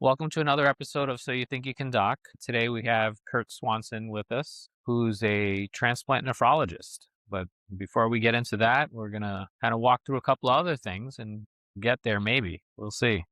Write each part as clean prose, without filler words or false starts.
Welcome to another episode of So You Think You Can Doc. Today we have Kurt Swanson with us, who's a transplant nephrologist. But before we get into that, we're going to kind of walk through a couple of other things and get there maybe. We'll see.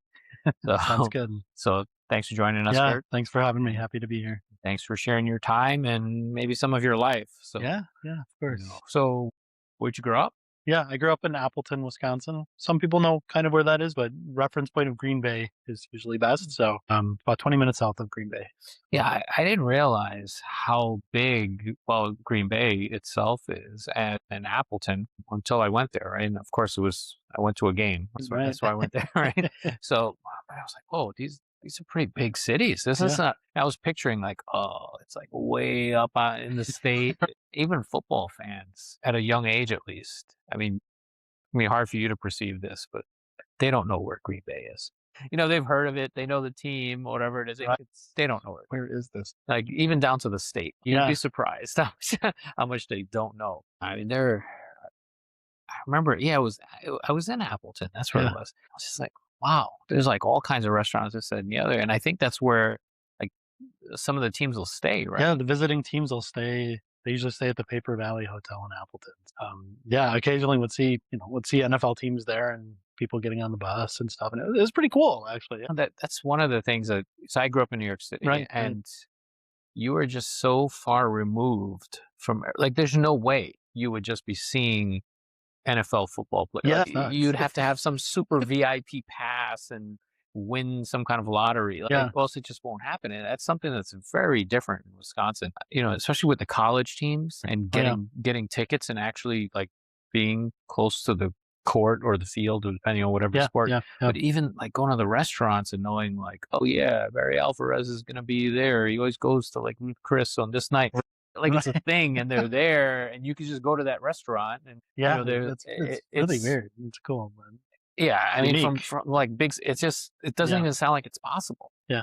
Sounds So, good. so thanks for joining us, Yeah, Kurt. thanks for having me. Happy to be here. Thanks for sharing your time and maybe some of your life. Yeah, of course. So where'd you grow up? Yeah, I grew up in Appleton, Wisconsin. Some people know kind of where that is, but reference point of Green Bay is usually best. So, about 20 minutes south of Green Bay. Yeah, I didn't realize how big, well, Green Bay itself is in Appleton until I went there, right? And of course, I went to a game. Right. That's why I went there, right? So I was like, oh, these are pretty big cities. This is Yeah. not, I was picturing like, oh, it's like way up in the state. Even football fans at a young age, at least. Hard for you to perceive this, but they don't know where Green Bay is. They've heard of it. They know the team, whatever it is. Right. They don't know it. Where is this? Like even down to the state. You'd Yeah. be surprised how much they don't know. I remember, yeah, I was in Appleton. That's where Yeah. it was. I was just like, wow, there's like all kinds of restaurants this and the other. And I think that's where like some of the teams will stay, right? Yeah, the visiting teams will stay. They usually stay at the Paper Valley Hotel in Appleton. Yeah, occasionally would see NFL teams there and people getting on the bus and stuff. And it was pretty cool, actually. Yeah. That's one of the things so I grew up in New York City, Right. and you are just so far removed from, like, there's no way you would just be seeing NFL football play. Yeah, Like, it's nuts. you'd have to have some super VIP pass and win some kind of lottery. Like, Yeah. or else it just won't happen. And that's something that's very different in Wisconsin. Especially with the college teams and Oh, yeah. getting tickets and actually like being close to the court or the field, or depending on whatever Yeah, sport. yeah. But even like going to the restaurants and knowing like, oh yeah, Barry Alvarez is gonna be there. He always goes to like meet Chris on this night. Like it's a thing, and they're there, and you can just go to that restaurant, and Yeah, there it's really weird. It's cool, man. yeah. I mean, Unique. from like big, it doesn't Yeah. even sound like it's possible. Yeah.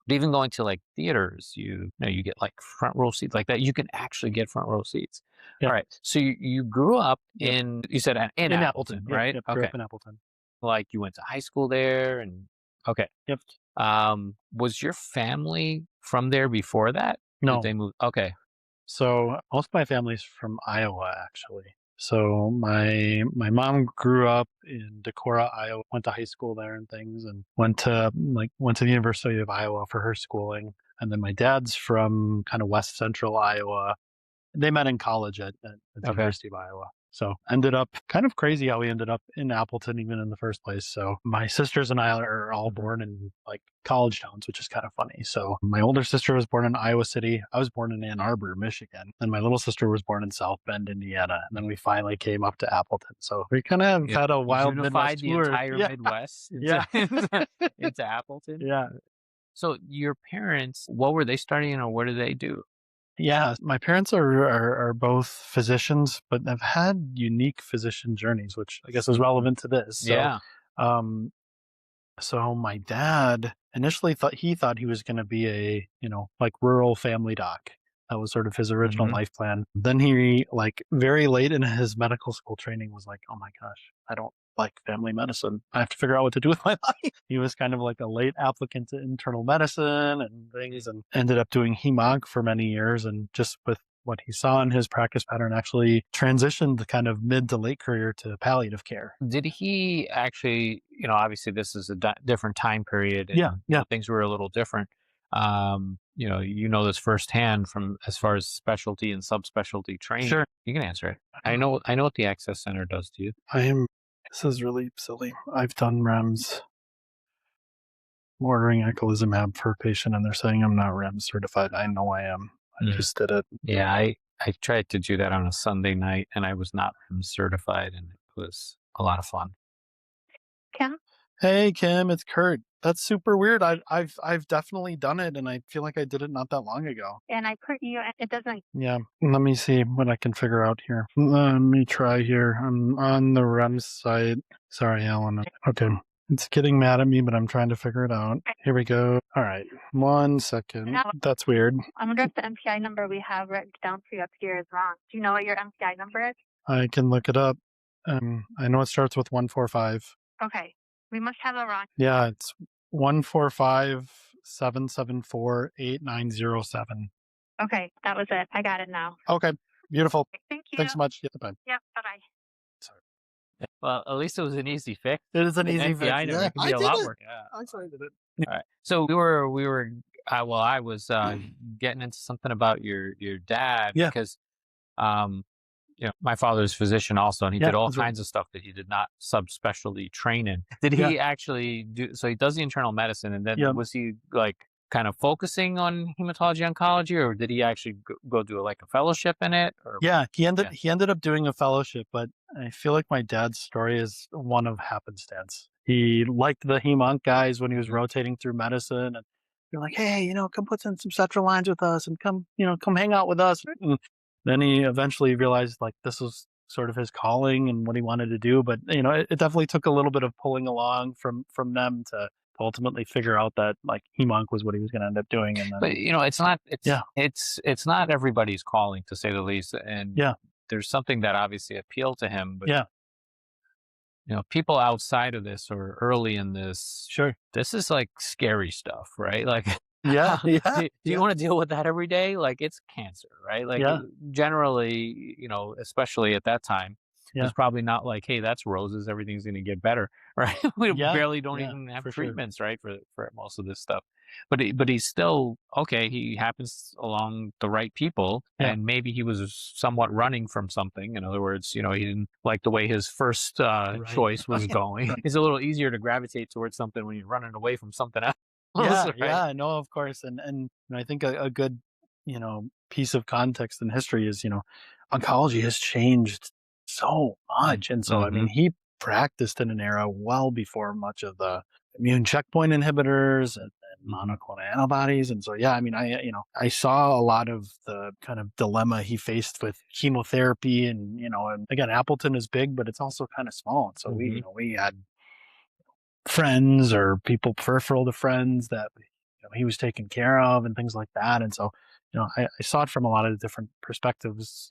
But even going to like theaters, you get like front row seats like that. You can actually get front row seats. Yeah. All right. So you grew up Yep. you said in Appleton, Yep, right? yep, grew up in Appleton. Like you went to high school there, and okay. Yep. Was your family from there before that? Did No. they move? Okay. So most of my family's from Iowa, actually. So my mom grew up in Decorah, Iowa, went to high school there and things, and went to the University of Iowa for her schooling. And then my dad's from kind of west central Iowa. They met in college at the Okay. University of Iowa. So ended up kind of crazy how we ended up in Appleton even in the first place. So my sisters and I are all born in like college towns, which is kind of funny. So my older sister was born in Iowa City. I was born in Ann Arbor, Michigan. And my little sister was born in South Bend, Indiana. And then we finally came up to Appleton. So we kind of have had a wild Unified Midwest the tour. entire Yeah. Midwest Yeah. into Appleton. Yeah. So your parents, what were they studying, or what do they do? Yeah, my parents are both physicians, but have had unique physician journeys, which I guess is relevant to this. So, Yeah. um, so my dad initially thought he was going to be a, like rural family doc. That was sort of his original Mhm. life plan. Then he, like, very late in his medical school training was like, oh my gosh, I don't like family medicine. I have to figure out what to do with my life. He was kind of like a late applicant to internal medicine and things, and ended up doing hemog for many years. And just with what he saw in his practice pattern, actually transitioned the kind of mid to late career to palliative care. Did he actually, obviously this is a different time period, and Yeah. things were a little different. This firsthand from as far as specialty and subspecialty training. Sure. You can answer it. I know what the Access Center does to you. This is really silly. I've done REMS. I'm ordering eculizumab for a patient and they're saying I'm not REMS certified. I know I am. I just did it. Yeah, I tried to do that on a Sunday night, and I was not certified, and it was a lot of fun. Kim? Hey Kim, it's Kurt. That's super weird. I've definitely done it, and I feel like I did it not that long ago. And I put you, it doesn't. Yeah, let me see what I can figure out here. Let me try here. I'm on the REMS site. Sorry, Alan. Okay. It's getting mad at me, but I'm trying to figure it out. Here we go. All right. 1 second. No. That's weird. I wonder if the MPI number we have written down for you up here is wrong. Do you know what your MPI number is? I can look it up. I know it starts with 145. Okay. We must have it wrong. Yeah, it's 145-774-8907. Okay, that was it. I got it now. Okay, beautiful. Thank you. Thanks so much. Yeah, bye. Yep. Bye-bye. Sorry. Well, at least it was an easy fix. It is an easy NPI fix. number Yeah, can I be a did lot it. work. Yeah. I did it. All right. So I was getting into something about your dad Yeah. because, my father's a physician also, and he Yeah, did all that's right. kinds of stuff that he did not subspecialty train in. Did he actually do, so he does the internal medicine, and then Yeah. was he like kind of focusing on hematology oncology, or did he actually go do like a fellowship in it? Or Yeah, he ended up doing a fellowship, but I feel like my dad's story is one of happenstance. He liked the hem-onc guys when he was rotating through medicine, and they're like, "Hey, come put in some central lines with us, and come hang out with us." And then he eventually realized like this was sort of his calling and what he wanted to do. But it definitely took a little bit of pulling along from them to ultimately figure out that like hem-onc was what he was going to end up doing. And then, But it's not everybody's calling, to say the least. And there's something that obviously appealed to him. But people outside of this or early in this, sure, this is like scary stuff, right? Like, yeah, do you want to deal with that every day? Like, it's cancer, right? Like, generally, especially at that time, it was probably not like, hey, that's roses, everything's going to get better, right? We barely don't even have treatments, right, for most of this stuff. But he's still okay. He happens along the right people, and maybe he was somewhat running from something. In other words, he didn't like the way his first choice was going. It's a little easier to gravitate towards something when you're running away from something else. Yeah, no, of course. And I think a good, piece of context in history is, oncology has changed so much. And so, I mean, he practiced in an era well before much of the immune checkpoint inhibitors and monoclonal antibodies. And so, I mean, I saw a lot of the kind of dilemma he faced with chemotherapy and again, Appleton is big, but it's also kind of small. And so we had friends or people peripheral to friends that he was taking care of and things like that. And so, I saw it from a lot of different perspectives,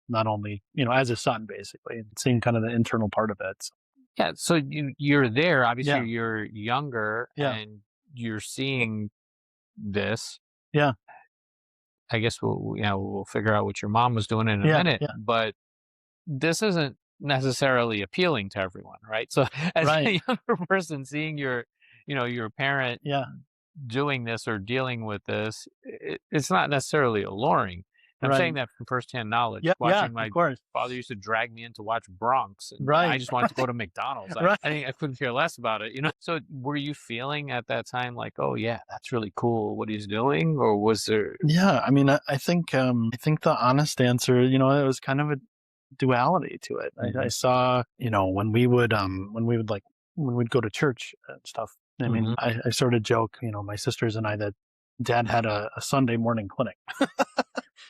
not only, as a son, basically, and seeing kind of the internal part of it. So. Yeah. So you're there, obviously you're younger and you're seeing this. Yeah. I guess we'll figure out what your mom was doing in a minute, but this isn't necessarily appealing to everyone, right? So as a younger person seeing your parent doing this or dealing with this, it's not necessarily alluring. I'm saying that from firsthand knowledge. Watching my father used to drag me in to watch Bronx, and I just wanted to go to McDonald's. I couldn't care less about it. So were you feeling at that time like, oh yeah, that's really cool what he's doing, or was there? Yeah, I mean, I think the honest answer, it was kind of a duality to it. I saw, when we'd go to church and stuff. I mean, I sort of joke, my sisters and I, that Dad had a Sunday morning clinic.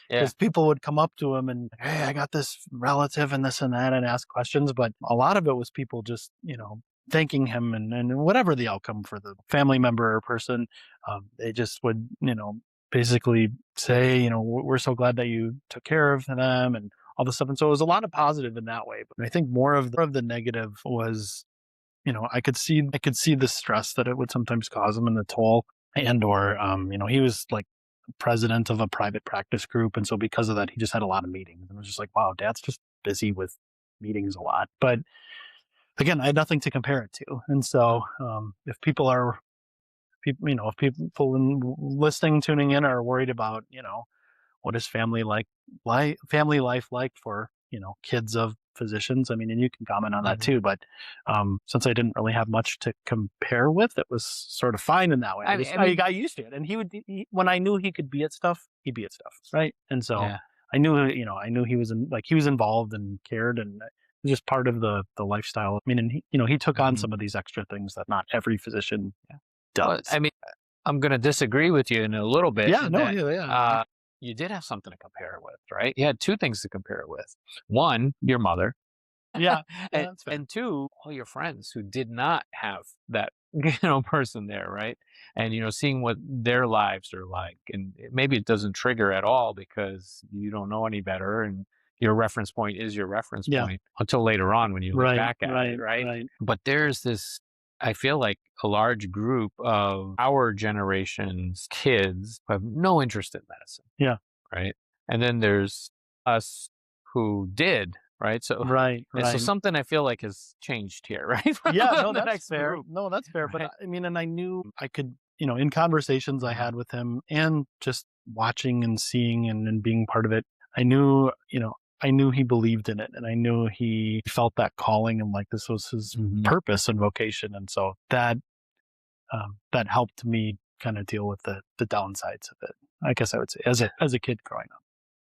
Because people would come up to him and, hey, I got this relative and this and that, and ask questions. But a lot of it was people just, thanking him and whatever the outcome for the family member or person, they just would, basically say, we're so glad that you took care of them and all this stuff. And so it was a lot of positive in that way. But I think more of the negative was, I could see the stress that it would sometimes cause him and the toll, and or he was like president of a private practice group, and so because of that, he just had a lot of meetings, and it was just like, wow, Dad's just busy with meetings a lot. But again, I had nothing to compare it to, and so if people listening, tuning in, are worried about what is family life like for kids of physicians, I mean, and you can comment on that too, but since I didn't really have much to compare with, it was sort of fine in that way. I got used to it, and when I knew he could be at stuff, he'd be at stuff, right? And so I knew he was involved and cared, and it was just part of the lifestyle. I mean, and he took on some of these extra things that not every physician does. Well, I mean, I'm going to disagree with you in a little bit. You did have something to compare it with, right? You had two things to compare it with. One, your mother. And two, all your friends who did not have that, person there, right? And, seeing what their lives are like. And maybe it doesn't trigger at all because you don't know any better. And your reference point is your reference point until later on when you look back at it, right? But there's this I feel like a large group of our generation's kids have no interest in medicine. Yeah. Right. And then there's us who did. Right. So, Right. and so Right. something I feel like has changed here. Right. For Yeah. No, the that's next fair. group. No, that's fair. But Right. I mean, and I knew I could, in conversations I had with him and just watching and seeing and being part of it, I knew, I knew he believed in it, and I knew he felt that calling, and like this was his purpose and vocation. And so that helped me kind of deal with the downsides of it, I guess I would say, as a kid growing up.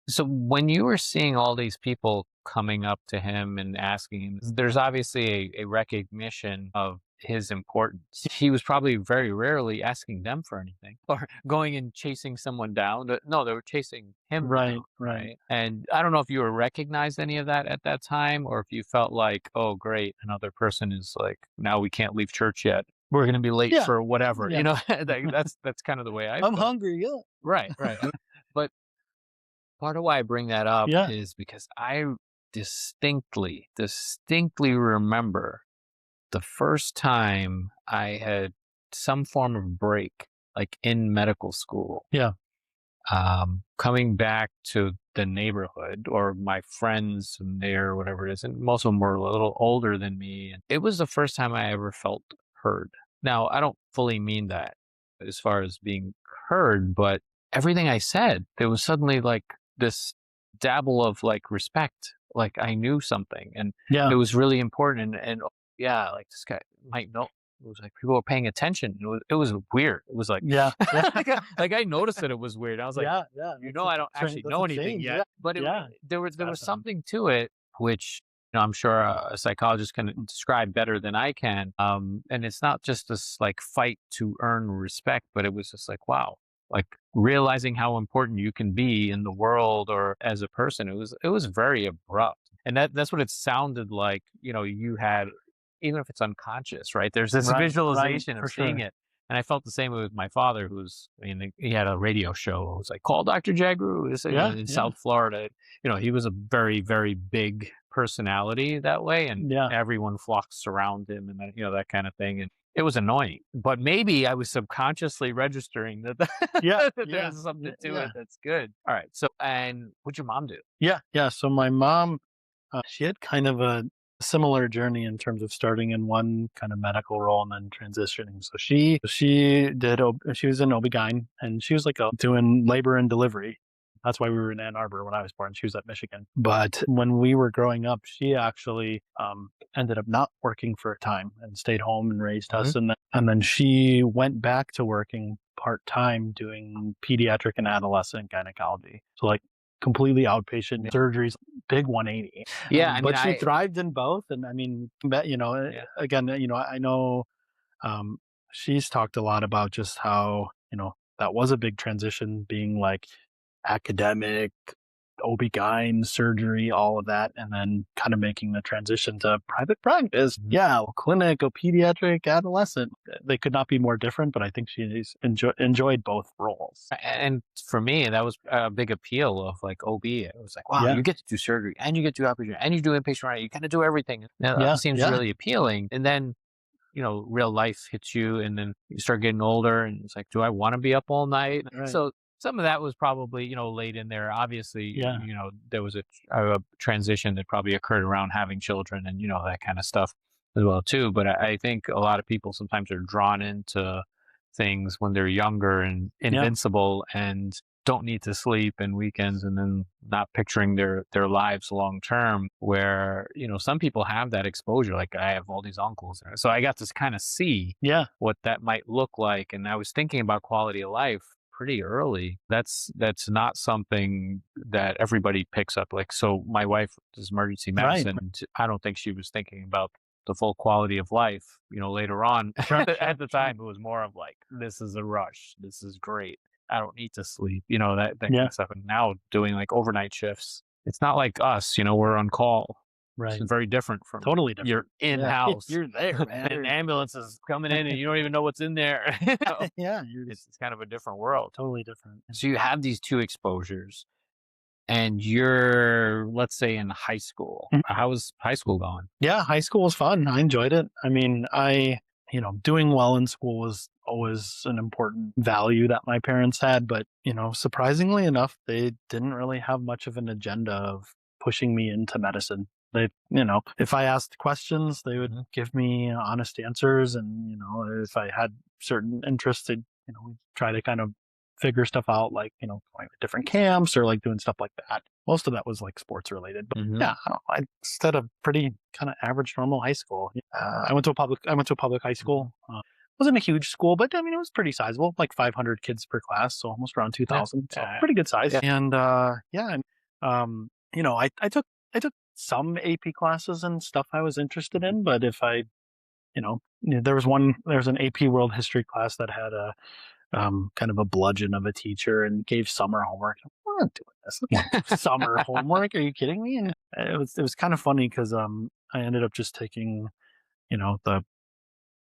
So when you were seeing all these people coming up to him and asking him, there's obviously a recognition of his importance. He was probably very rarely asking them for anything or going and chasing someone down. No, they were chasing him Right, down, right. And I don't know if you were recognized any of that at that time, or if you felt like, oh, great, another person is like, now we can't leave church yet. We're going to be late for whatever, Yeah. That's kind of the way I I'm felt. hungry. Yeah. Right. But part of why I bring that up Yeah. is because I distinctly remember the first time I had some form of break, like in medical school. Yeah. Coming back to the neighborhood or my friends there, whatever it is, and most of them were a little older than me. And it was the first time I ever felt heard. Now, I don't fully mean that as far as being heard, but everything I said, there was suddenly like this dabble of like respect, like I knew something, and it was really important. And yeah, like this guy might know. It was like people were paying attention. It was weird. It was like, like I noticed that it was weird. I was like, I don't actually know anything yet, but there was something to it, which I'm sure a psychologist can describe better than I can. And it's not just this like fight to earn respect, but it was just like, wow, like realizing how important you can be in the world or as a person. It was very abrupt, and that's what it sounded like. You had. Even if it's unconscious, right? There's this visualization of seeing it. And I felt the same way with my father, he had a radio show. It was like, call Dr. Jhagroo in South Florida. He was a very, very big personality that way. And everyone flocks around him and that kind of thing. And it was annoying. But maybe I was subconsciously registering that there's something to it that's good. All right. So, and what'd your mom do? Yeah. So my mom, she had kind of a similar journey in terms of starting in one kind of medical role and then transitioning. So she was in OB-GYN, and she was like doing labor and delivery. That's why we were in Ann Arbor when I was born. She was at Michigan. But when we were growing up, she actually ended up not working for a time and stayed home and raised us. And then she went back to working part-time doing pediatric and adolescent gynecology. So like completely outpatient surgeries, big 180. Yeah, but she thrived in both. And I mean, again, I know she's talked a lot about just how, that was a big transition, being like academic, OB-GYN, surgery, all of that, and then kind of making the transition to private practice. Yeah, clinic, a pediatric, adolescent. They could not be more different, but I think she's enjoyed both roles. And for me, that was a big appeal of like OB. It was like, wow, you get to do surgery and you get to do outpatient and you do inpatient, right? You kind of do everything. That seems really appealing. And then, real life hits you, and then you start getting older, and it's like, do I want to be up all night? Right. So some of that was probably, laid in there. Obviously, there was a transition that probably occurred around having children and, that kind of stuff as well, too. But I think a lot of people sometimes are drawn into things when they're younger and invincible and don't need to sleep and weekends, and then not picturing their lives long term, where, some people have that exposure. Like I have all these uncles. So I got to kind of see what that might look like. And I was thinking about quality of life pretty early. That's not something that everybody picks up. Like, so my wife does emergency medicine. Right. I don't think she was thinking about the full quality of life, later on. At the time, it was more of like, this is a rush. This is great. I don't need to sleep, that kind of stuff. And now doing like overnight shifts, it's not like us, we're on call. Right. It's very different from totally different. You're in-house. You're there, man. An ambulance is coming in and you don't even know what's in there. It's kind of a different world. Totally different. So you have these two exposures and you're, let's say, in high school. How was high school going? Yeah, high school was fun. I enjoyed it. I mean, I doing well in school was always an important value that my parents had. But, surprisingly enough, they didn't really have much of an agenda of pushing me into medicine. They, if I asked questions, they would give me honest answers. And, if I had certain interests, they'd, we'd try to kind of figure stuff out, like, going to different camps or like doing stuff like that. Most of that was like sports related, but yeah, I just had a pretty kind of average, normal high school. I went to a public high school. Wasn't a huge school, but I mean, it was pretty sizable, like 500 kids per class. So almost around 2,000. So pretty good size. Yeah. And, I took some AP classes and stuff I was interested in, but if I, there was an AP World History class that had a, kind of a bludgeon of a teacher and gave summer homework. I'm not doing this. Summer homework? Are you kidding me? And it was kind of funny because I ended up just taking, the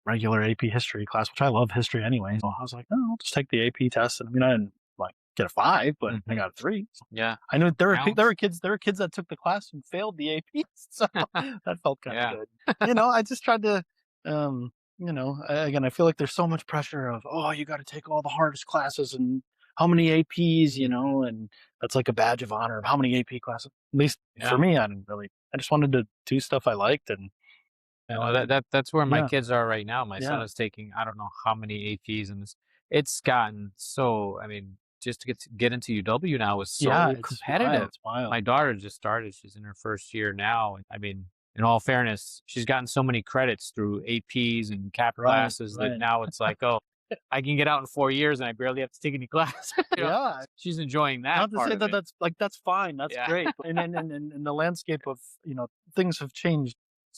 regular AP history class, which I love history anyway. So I was like, oh, I'll just take the AP test. And I mean, I didn't like get a 5, but I got a 3. So Yeah. I knew there were kids that took the class and failed the AP. So that felt kind of good. I just tried to again, I feel like there's so much pressure of, oh, you got to take all the hardest classes and how many APs, and that's like a badge of honor of how many AP classes. At least for me, I just wanted to do stuff I liked. And that's where my kids are right now. My son is taking, I don't know how many APs, and it's gotten so, I mean, just to get into UW now is so competitive. It's wild. My daughter just started. She's in her first year now. I mean, in all fairness, she's gotten so many credits through APs and CAP classes that now it's like, oh, I can get out in 4 years and I barely have to take any classes. She's enjoying that. Not to say that that's fine. That's great. And the landscape of, things have changed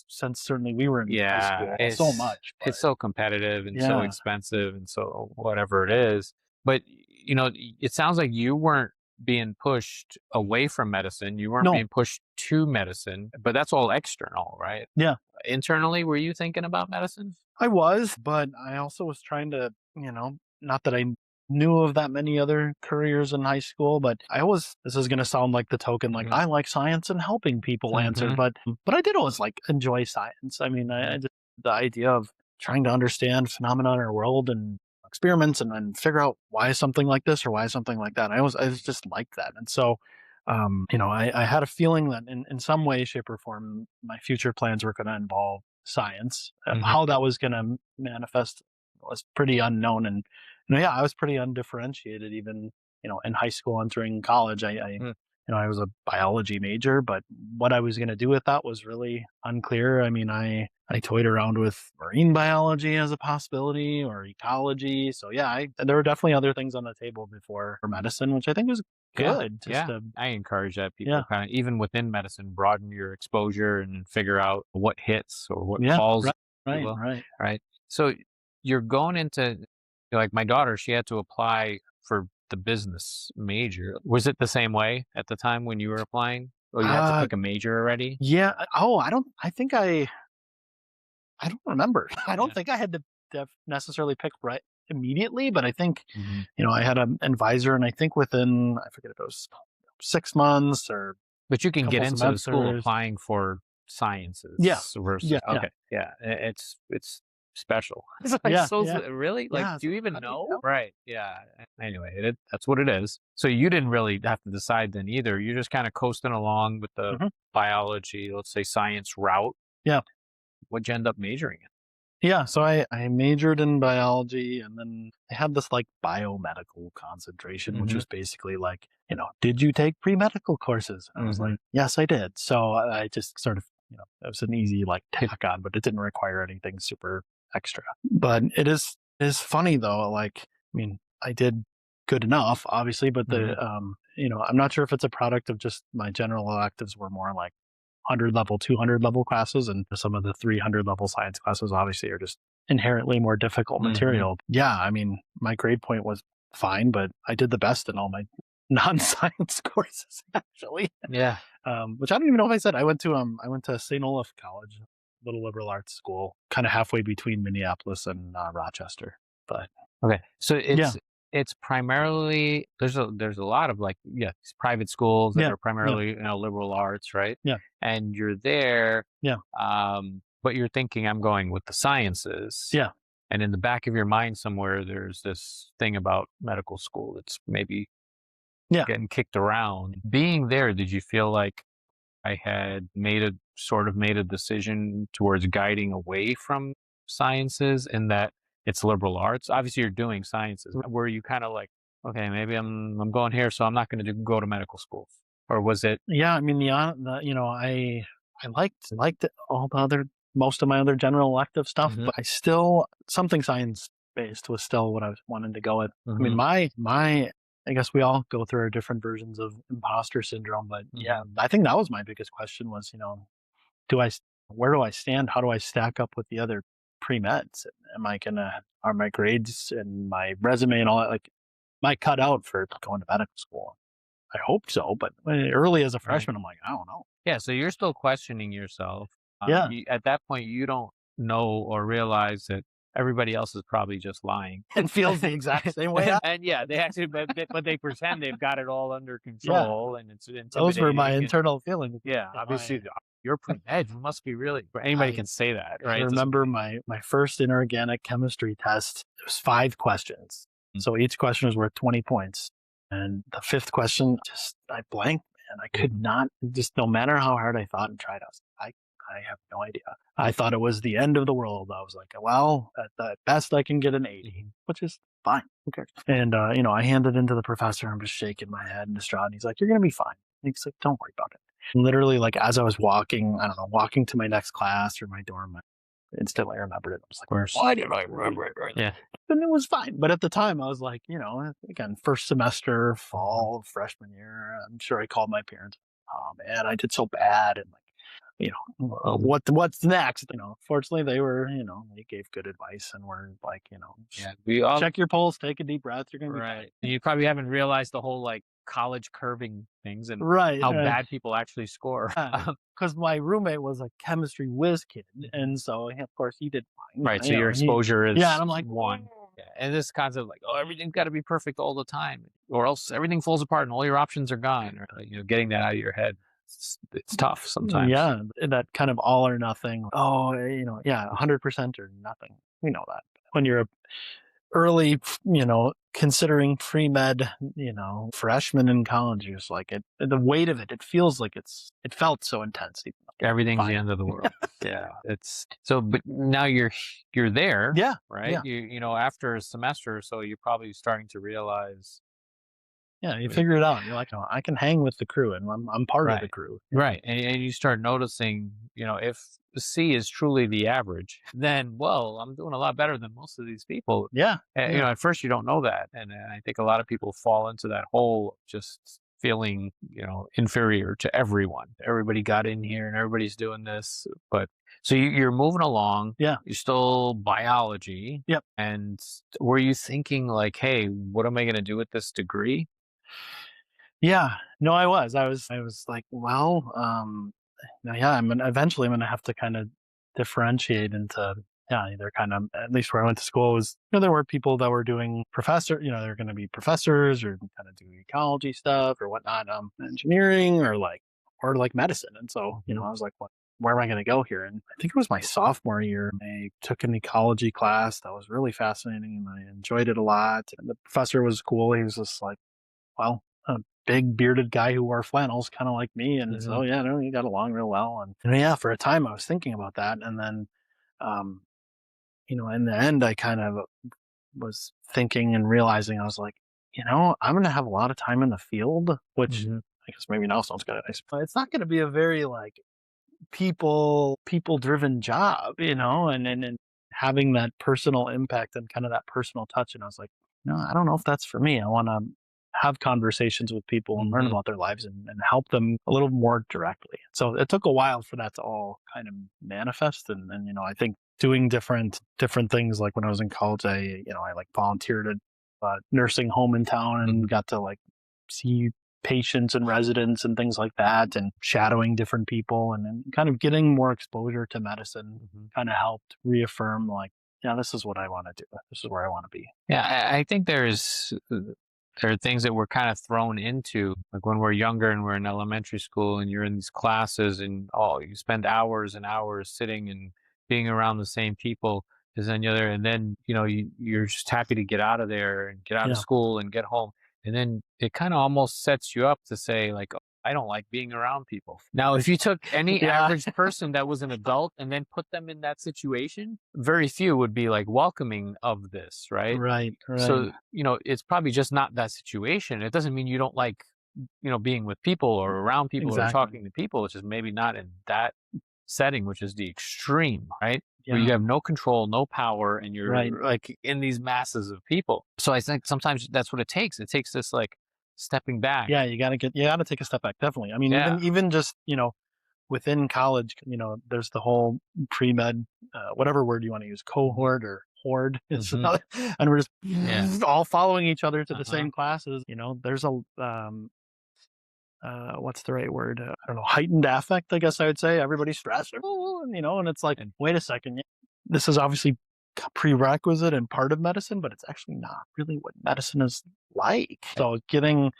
since certainly we were in high school so much. But it's so competitive and so expensive and so whatever it is. But, it sounds like you weren't being pushed away from medicine. You weren't being pushed to medicine, but that's all external, right? Yeah. Internally, were you thinking about medicine? I was, but I also was trying to, not that I knew of that many other careers in high school, but this is going to sound like the token, like I like science and helping people answer, but I did always like enjoy science. I mean, I just, the idea of trying to understand phenomena in our world and experiments and then figure out why is something like this or why is something like that. I was just like that. And so, I had a feeling that in some way, shape or form, my future plans were going to involve science. How that was going to manifest was pretty unknown. And, I was pretty undifferentiated even, in high school, entering college. I was a biology major, but what I was going to do with that was really unclear. I mean, I toyed around with marine biology as a possibility or ecology. So there were definitely other things on the table before medicine, which I think was good. I encourage that people kind of, even within medicine, broaden your exposure and figure out what hits or what falls. Right. So you're going into, like my daughter, she had to apply for the business major. Was it the same way at the time when you were applying? Or you had to pick a major already? Yeah. Oh, I don't remember. I don't think I had to necessarily pick right immediately, but I think, I had an advisor, and I think within, I forget if it was 6 months or. But you can get into the school applying for sciences. Versus, okay. Yeah. It's special. It's like, really? Like, do you even know? Right. Yeah. Anyway, that's what it is. So you didn't really have to decide then either. You're just kind of coasting along with the biology, let's say science route. Yeah. What'd you end up majoring in? Yeah. So I majored in biology, and then I had this like biomedical concentration, which was basically like, did you take pre-medical courses? And I was like, yes, I did. So I just sort of, it was an easy like tack on, but it didn't require anything super extra. But it is funny though, like, I mean, I did good enough, obviously, but I'm not sure if it's a product of just my general electives were more like 100 level, 200 level classes, and some of the 300 level science classes obviously are just inherently more difficult material. Yeah, I mean, my grade point was fine, but I did the best in all my non-science courses actually. Yeah. Which I don't even know if I said. I went to St. Olaf College, little liberal arts school, kind of halfway between Minneapolis and Rochester. But okay, so it's primarily there's a lot of like private schools that are primarily liberal arts, right? Yeah, and you're there. Yeah. but you're thinking I'm going with the sciences. Yeah. And in the back of your mind somewhere, there's this thing about medical school that's maybe Yeah. getting kicked around. Being there, did you feel like I had made a decision towards guiding away from sciences in that it's liberal arts? Obviously, you're doing sciences. Were you kind of like, okay, maybe I'm going here, so I'm not going to go to medical school? Or was it? Yeah, I mean, I liked all the other most of my other general elective stuff, but I still something science based was still what I was wanting to go with. I mean, my I guess we all go through our different versions of imposter syndrome, but yeah, I think that was my biggest question was, do I where do I stand? How do I stack up with the other pre-meds? Are my grades and my resume and all that like am I cut out for going to medical school? I hope so, but early as a freshman, I'm like, I don't know. Yeah, so you're still questioning yourself. Yeah. At that point, you don't know or realize that everybody else is probably just lying. It feels the exact same way. And yeah, they actually, but they pretend they've got it all under control, and it's Those were my intimidating. internal feelings. Yeah, obviously, you're pre-med. You must be really. Anybody can say that, right? I remember my first inorganic chemistry test. It was 5 questions, so each question was worth 20 points. And the 5th question, I blanked, man. I could not, just no matter how hard I thought and tried, I have no idea. I thought it was the end of the world. I was like, well, at best I can get an 80, which is fine. Okay. And, I handed it to the professor. I'm just shaking my head and distraught. And he's like, you're going to be fine. And he's like, don't worry about it. And literally, like, as I was walking to my next class or my dorm, I instantly remembered it. I was like, why did I remember it right now? Yeah. And it was fine. But at the time, I was like, again, first semester, fall, freshman year. I'm sure I called my parents. Oh, man, I did so bad. And what's next? Fortunately, they were, they gave good advice and were like, we all check your pulse, take a deep breath. You're going to be right. And you probably haven't realized the whole like college curving things and right, how bad people actually score. Because my roommate was a chemistry whiz kid, and so of course he did fine. Right, so your exposure is and I'm like one. Yeah. And this concept like, oh, everything's got to be perfect all the time, or else everything falls apart and all your options are gone. Or getting that out of your head, it's tough sometimes. Yeah, that kind of all or nothing. Oh, 100% or nothing. We know that when you're early, considering pre-med, freshman in college, you're just like the weight of it feels like it felt so intense. Everything's the end of the world. Yeah. It's so, but now you're there. Yeah. Right. Yeah. After a semester or so, you're probably starting to realize. Yeah. You figure it out. You're like, oh, I can hang with the crew and I'm part of the crew. Right. And you start noticing, if C is truly the average, then, well, I'm doing a lot better than most of these people. Yeah. At first you don't know that. And I think a lot of people fall into that hole just feeling, inferior to everyone. Everybody got in here and everybody's doing this. But so you're moving along. Yeah. You're still biology. Yep. And were you thinking like, hey, what am I going to do with this degree? Yeah, no, I was like, well, eventually I'm going to have to kind of differentiate into, either kind of, at least where I went to school was, there were people that were doing they're going to be professors or kind of do ecology stuff or whatnot, engineering or like medicine. And so, I was like, where am I going to go here? And I think it was my sophomore year. I took an ecology class that was really fascinating and I enjoyed it a lot. And the professor was cool. He was just like, well, a big bearded guy who wore flannels, kind of like me. And so, you got along real well. And for a time I was thinking about that. And then, in the end, I kind of was thinking and realizing, I was like, I'm going to have a lot of time in the field, which I guess maybe now sounds kind of nice, but it's not going to be a very like people driven job, and having that personal impact and kind of that personal touch. And I was like, no, I don't know if that's for me. I want to have conversations with people and learn about their lives and help them a little more directly. So it took a while for that to all kind of manifest. And I think doing different things, like when I was in college, I like volunteered at a nursing home in town and got to like see patients and residents and things like that, and shadowing different people and then kind of getting more exposure to medicine kind of helped reaffirm like, this is what I want to do. This is where I want to be. Yeah, I think there are things that we're kind of thrown into, like when we're younger and we're in elementary school and you're in these classes and you spend hours and hours sitting and being around the same people as any other. And then, you're just happy to get out of there and get out of Yeah. school and get home. And then it kind of almost sets you up to say, like, "Oh, I don't like being around people." Now, if you took any Yeah. average person that was an adult and then put them in that situation, very few would be like welcoming of this, right? Right. So, it's probably just not that situation. It doesn't mean you don't like, being with people or around people or Exactly. talking to people. It's just maybe not in that setting, which is the extreme, right? Where you Yeah. have no control, no power, and you're Right. like in these masses of people. So I think sometimes that's what it takes. It takes this like stepping back. Yeah, you gotta take a step back, definitely. I mean, Yeah. even just, within college, there's the whole pre-med, whatever word you want to use, cohort or horde. It's Mhm. another, and we're Yeah. just all following each other to the Uh-huh. same classes. There's a, what's the right word? I don't know, heightened affect, I guess I would say. Everybody's stressed, and it's like, And- wait a second. This is obviously prerequisite and part of medicine, but it's actually not really what medicine is like. So getting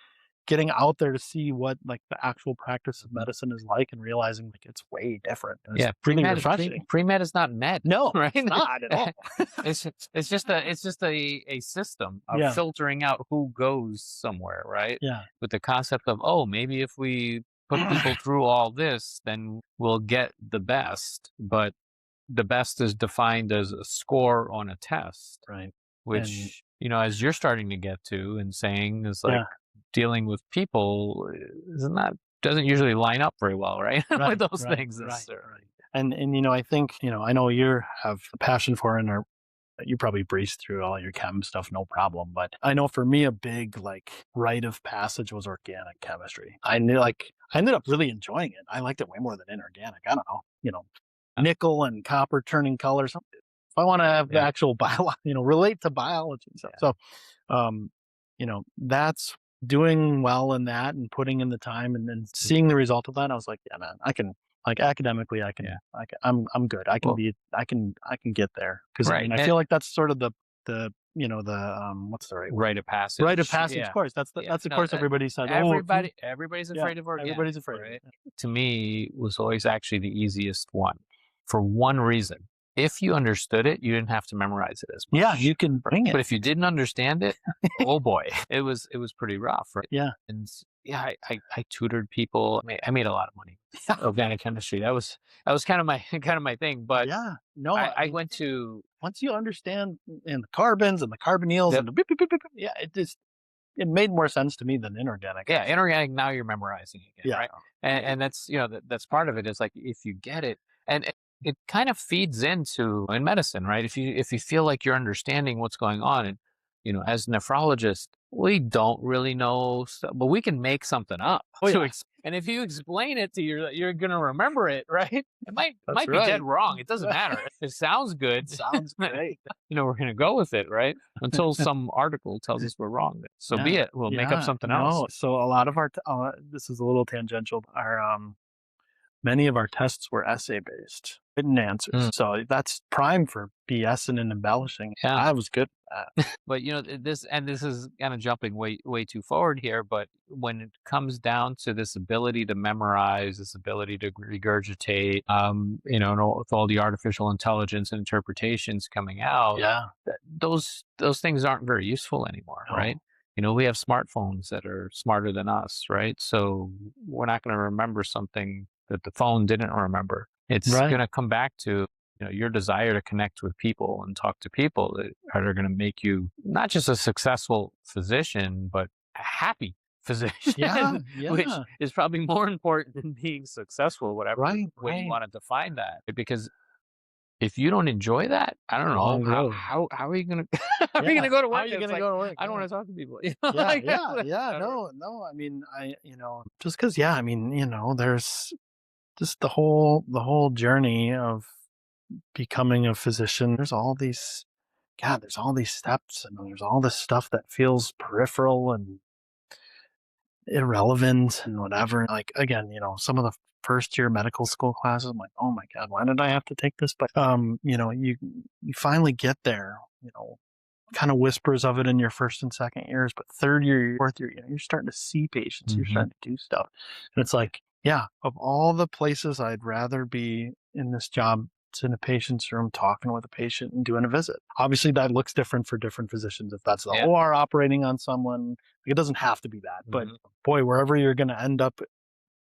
out there to see what like the actual practice of medicine is like and realizing like it's way different. And it's really refreshing. Pre-med is not med. No, right? it's not at all. It's just a system of Yeah. filtering out who goes somewhere, right? Yeah. With the concept of, oh, maybe if we put people through all this, then we'll get the best. But the best is defined as a score on a test, Right. which, as you're starting to get to and saying is like dealing with people doesn't usually line up very well, right? With those things. Right. And I think, I know you have a passion for it, and you probably breezed through all your chem stuff, no problem. But I know for me, a big like rite of passage was organic chemistry. I ended up really enjoying it. I liked it way more than inorganic. I don't know, nickel and copper turning color. Something. If I want to have the actual relate to biology. So, that's doing well in that and putting in the time and then seeing the result of that. I was like, yeah, man, I can. Like academically, I'm good. I can get there because I feel like that's sort of the what's the right word? Rite of passage. Rite of passage course. That's the course everybody says. Everybody's afraid of organic. Everybody's afraid. Right? To me, was always actually the easiest one for one reason. If you understood it, you didn't have to memorize it as much. Yeah, you can bring it. But if you didn't understand it, oh boy, it was pretty rough, right? Yeah. And I tutored people. I made a lot of money. Organic chemistry. That was kind of my thing. But I went to, once you understand and the carbons and the carbonyls and it made more sense to me than inorganic. Yeah, inorganic. Now you're memorizing again, right? Oh. And that's that's part of it. Is like if you get it, and it kind of feeds into in medicine, right? If you feel like you're understanding what's going on, and as nephrologists, we don't really know stuff, but we can make something up. And if you explain it to you're gonna remember it, right? It might be dead wrong. It doesn't matter. If it sounds good, sounds great. we're gonna go with it, right? Until some article tells us we're wrong. So be it. We'll make up something else. So a lot of our this is a little tangential. Many of our tests were essay based, written answers. So that's prime for BSing and embellishing. Yeah. I was good at that. But this is kind of jumping way too forward here. But when it comes down to this ability to memorize, this ability to regurgitate, and with all the artificial intelligence and interpretations coming out, those things aren't very useful anymore, right? We have smartphones that are smarter than us, right? So we're not going to remember something that the phone didn't remember. It's going to come back to your desire to connect with people and talk to people that are going to make you not just a successful physician, but a happy physician, which is probably more important than being successful, whatever way you want to define that. Because if you don't enjoy that, I don't know how are you gonna how are you gonna go to work? How are you gonna go to work? I don't want to talk to people. No. I mean, just because there's just the whole journey of becoming a physician. There's all these steps, and there's all this stuff that feels peripheral and irrelevant and whatever. Like again, some of the first year medical school classes, I'm like, oh my God, why did I have to take this? But you finally get there, kind of whispers of it in your first and second years, but third year, fourth year, you're starting to see patients, you're starting to do stuff. And it's like, of all the places I'd rather be in this job in a patient's room talking with a patient and doing a visit. Obviously, that looks different for different physicians. If that's the Yeah. OR operating on someone, it doesn't have to be that. But boy, wherever you're going to end up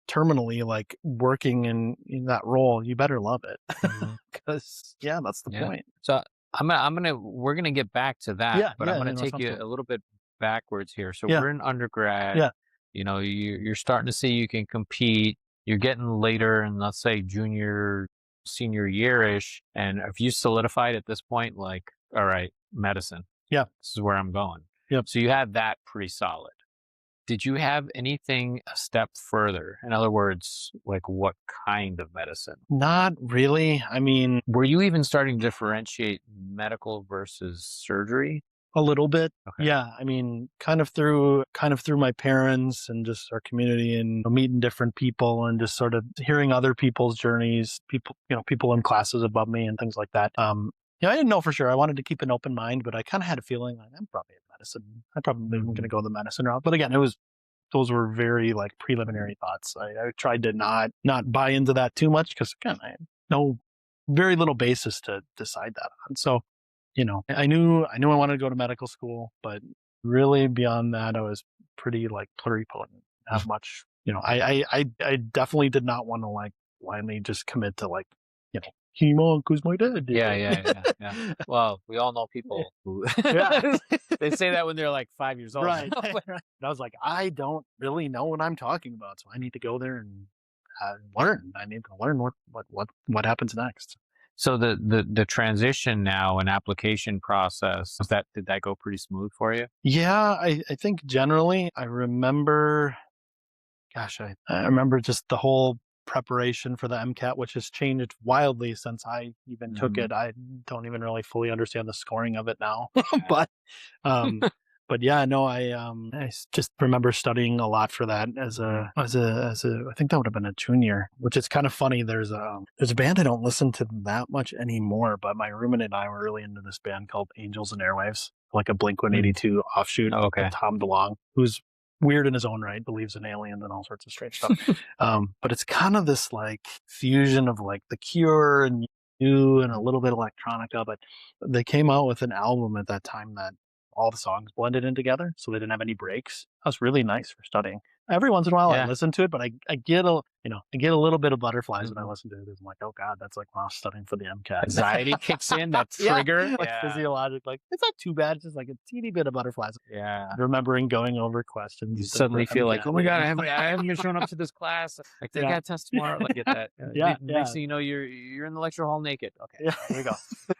terminally, like working in that role, you better love it, because that's the point. So we're gonna get back to that, but I'm gonna take you a little bit backwards here. So we're in undergrad. You know, you're starting to see you can compete. You're getting later in, let's say, junior, senior year-ish, and if you solidified at this point, like, all right, medicine. Yeah, this is where I'm going. Yep. So you had that pretty solid. Did you have anything a step further? In other words, like what kind of medicine? Not really. I mean, were you even starting to differentiate medical versus surgery? A little bit. Okay. Yeah. I mean, kind of through my parents and just our community, and meeting different people and just sort of hearing other people's journeys, people in classes above me and things like that. I didn't know for sure. I wanted to keep an open mind, but I kind of had a feeling like I'm probably in medicine. I probably am going to go the medicine route. But again, those were very like preliminary thoughts. I tried to not buy into that too much, because again, I had very little basis to decide that on. So, I knew I wanted to go to medical school, but really beyond that, I was pretty like pluripotent. Not much, I definitely did not want to like blindly just commit to like, chemo because my dad did. Yeah. Well, we all know people who they say that when they're like 5 years old. Right. And I was like, I don't really know what I'm talking about, so I need to go there and learn. I need to learn what happens next. So the transition now and application process, did that go pretty smooth for you? Yeah, I think generally I remember, I remember just the whole preparation for the MCAT, which has changed wildly since I even took it. I don't even really fully understand the scoring of it now, but I just remember studying a lot for that as a I think that would have been a junior, which is kind of funny. There's a band I don't listen to that much anymore, but my roommate and I were really into this band called Angels and Airwaves, like a Blink-182 offshoot. Oh, okay. With Tom DeLonge, who's weird in his own right, believes in aliens and all sorts of strange stuff. But it's kind of this like fusion of like The Cure and U and a little bit of electronica. But they came out with an album at that time that all the songs blended in together, so they didn't have any breaks. That was really nice for studying. Every once in a while I listen to it, but I get a little bit of butterflies when I listen to it. I'm like, oh God, that's like when I was studying for the MCAT. Anxiety kicks in, that trigger. Physiologic, like it's not too bad, it's just like a teeny bit of butterflies. Yeah. Remembering going over questions. You suddenly feel like, oh my God, I haven't been showing up to this class. Like they got test tomorrow. Like get that. Next thing you know, you're in the lecture hall naked. Okay. Yeah. Here we go.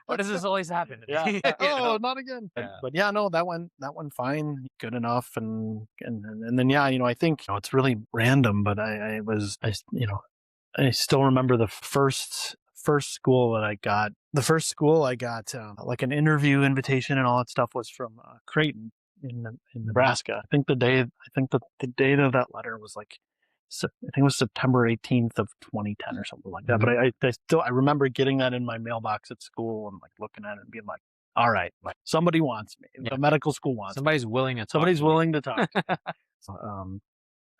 Why does this always happen? Oh, not again. But that went fine, good enough, and then I think it's really random, but I still remember the first school that I got. The first school I got like an interview invitation and all that stuff was from Creighton in Nebraska. I think the date of that letter was like, I think it was September 18th of 2010 or something like that. But I remember getting that in my mailbox at school and like looking at it and being like, all right, like somebody wants me. The medical school wants somebody's me. willing to talk. Somebody's willing to talk. So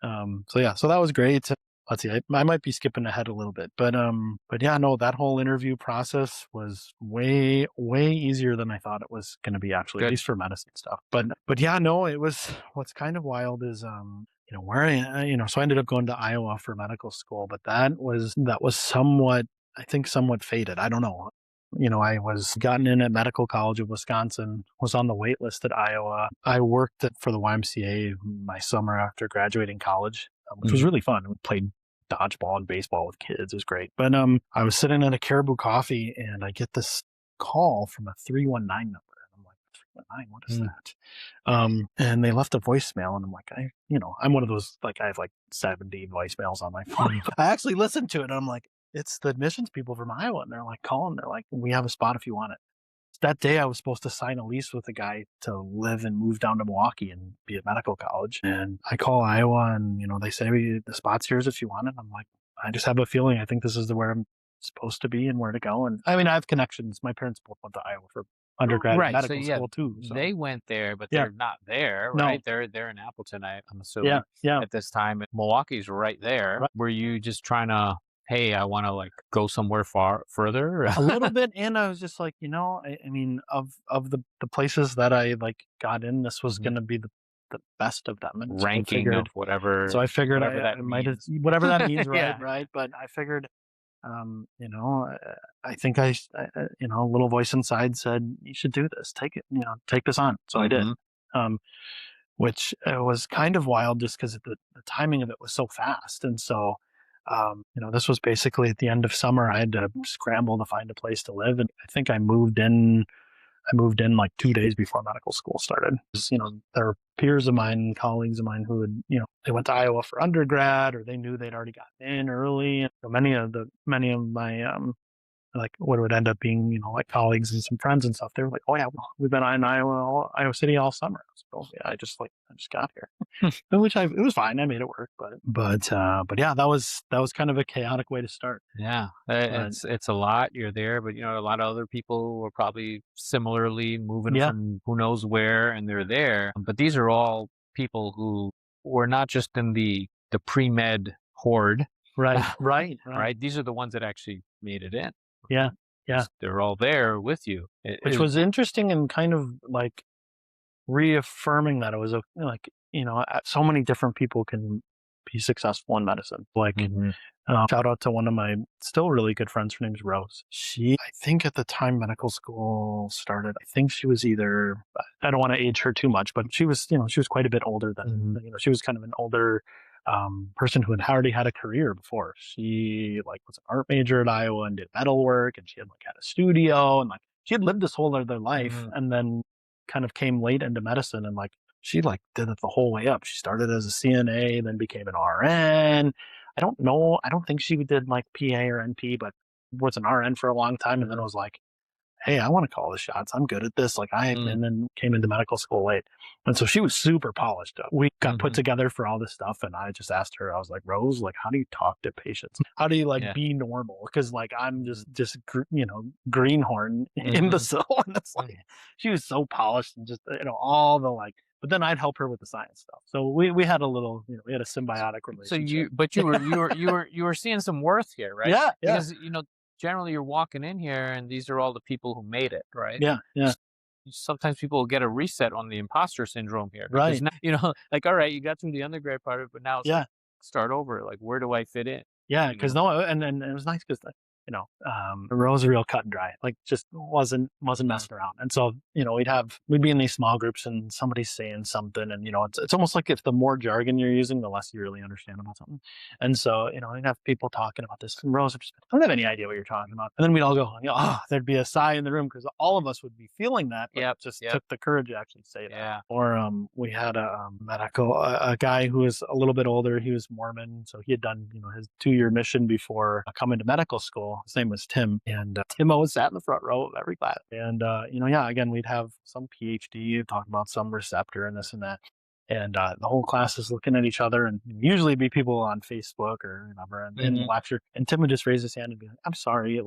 that was great. Let's see, I might be skipping ahead a little bit, but that whole interview process was way, way easier than I thought it was going to be, actually, at least for medicine stuff. But it was, what's kind of wild is, where so I ended up going to Iowa for medical school, but that was somewhat fated. I don't know. I was gotten in at Medical College of Wisconsin, was on the wait list at Iowa. I worked for the YMCA my summer after graduating college, which was really fun. We played dodgeball and baseball with kids. It was great. But I was sitting at a Caribou Coffee and I get this call from a 319 number. I'm like, 319, what is that? And they left a voicemail, and I'm like, I'm one of those, like, I have like 70 voicemails on my phone. I actually listened to it and I'm like, it's the admissions people from Iowa, and they're like calling. They're like, we have a spot if you want it. That day I was supposed to sign a lease with a guy to live and move down to Milwaukee and be at medical college. And I call Iowa and, they say, the spot's yours if you want it. I'm like, I just have a feeling. I think this is where I'm supposed to be and where to go. And I mean, I have connections. My parents both went to Iowa for undergrad medical school too. So. They went there, but they're not there, right? No. They're in Appleton, I'm assuming. At this time, Milwaukee's right there. Right. Were you just trying to hey, I want to like go somewhere further? A little bit, and I was just like, I mean, of the places that I like got in, this was going to be the best of them, and Ranking of whatever, so I figured whatever that I might have, means. whatever that means, right, Yeah. right. But I figured, I think a little voice inside said, you should do this, take it, take this on. So I did, um, which was kind of wild just because the timing of it was so fast. And so, this was basically at the end of summer. I had to scramble to find a place to live. And I think I moved in like 2 days before medical school started. There were peers of mine, colleagues of mine who had, they went to Iowa for undergrad, or they knew they'd already gotten in early. And many of my, like what would end up being, like colleagues and some friends and stuff, they were like, oh yeah, well, we've been in Iowa City all summer. I was like, oh yeah, I just got here, which it was fine. I made it work, but yeah, that was kind of a chaotic way to start. Yeah, it's a lot. You're there, but a lot of other people were probably similarly moving from who knows where, and they're there. But these are all people who were not just in the pre-med horde, right? These are the ones that actually made it in. Yeah. They're all there with you. Which was interesting and kind of like reaffirming that it was like, so many different people can be successful in medicine. Like, shout out to one of my still really good friends. Her name's Rose. I think at the time medical school started, I think she was either, I don't want to age her too much, but she was, she was quite a bit older than, she was kind of an older person who had already had a career before. She was an art major at Iowa and did metal work, and she had had a studio, and she had lived this whole other life, and then kind of came late into medicine, and she did it the whole way up. She started as a CNA, then became an RN. I don't know. I don't think she did PA or NP, but was an RN for a long time, and then was like, hey, I want to call the shots. I'm good at this. And then came into medical school late. And so she was super polished up. We got put together for all this stuff. And I just asked her, I was like, Rose, how do you talk to patients? How do you be normal? Cause I'm just greenhorn imbecile. And it's she was so polished and just, all the but then I'd help her with the science stuff. So we had a little, we had a symbiotic relationship. So you were seeing some worth here, right? Yeah. Because, generally you're walking in here and these are all the people who made it, right? Yeah. Sometimes people will get a reset on the imposter syndrome here. Right. Now, all right, you got through the undergrad part of it, but now it's start over. Where do I fit in? Yeah. Cause and it was nice because, Rose was real cut and dry, just wasn't messing around. And so, we'd be in these small groups and somebody's saying something, and, it's almost like if the more jargon you're using, the less you really understand about something. And so, we'd have people talking about this, and Rose would just, I don't have any idea what you're talking about. And then we'd all go, there'd be a sigh in the room because all of us would be feeling that, but it just took the courage to actually say that. Yeah. Or, we had a guy who was a little bit older. He was Mormon. So he had done, his 2-year mission before coming to medical school. His name was Tim, and Tim always sat in the front row of every class. And again, we'd have some PhD talking about some receptor and this and that, and the whole class is looking at each other, and usually be people on Facebook or whatever, and in the lecture, and Tim would just raise his hand and be like, "I'm sorry,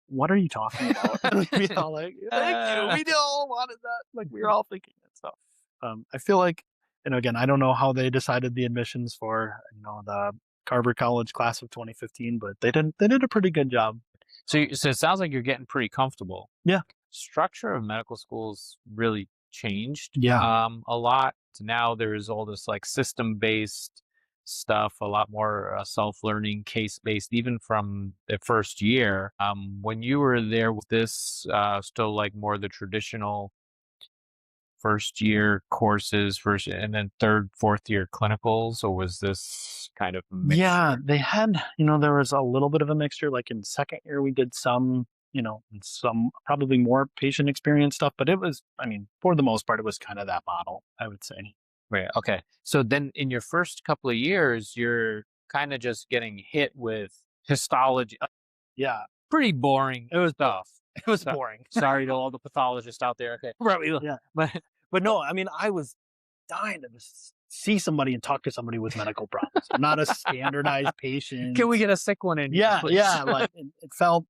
what are you talking about?" And we'd be all like, "Thank you, we all wanted that." We were all thinking it. So I feel like, and again, I don't know how they decided the admissions for the Carver College class of 2015, but they did a pretty good job. So it sounds like you're getting pretty comfortable. Yeah. Structure of medical schools really changed. Yeah. A lot. Now there's all this system-based stuff, a lot more self-learning, case-based, even from the first year. When you were there, was this still more the traditional first year courses and then third, fourth year clinicals, or was this kind of mixture? Yeah, they had, there was a little bit of a mixture. In second year, we did some, some probably more patient experience stuff, but it was, for the most part, it was kind of that model, I would say. Right. Okay. So then in your first couple of years, you're kind of just getting hit with histology. Yeah. Pretty boring. It was stuff. It was boring. Sorry to all the pathologists out there. Okay. Right. Yeah. But no, I was dying to just see somebody and talk to somebody with medical problems. I'm not a standardized patient. Can we get a sick one in? Yeah. Here, yeah. It felt,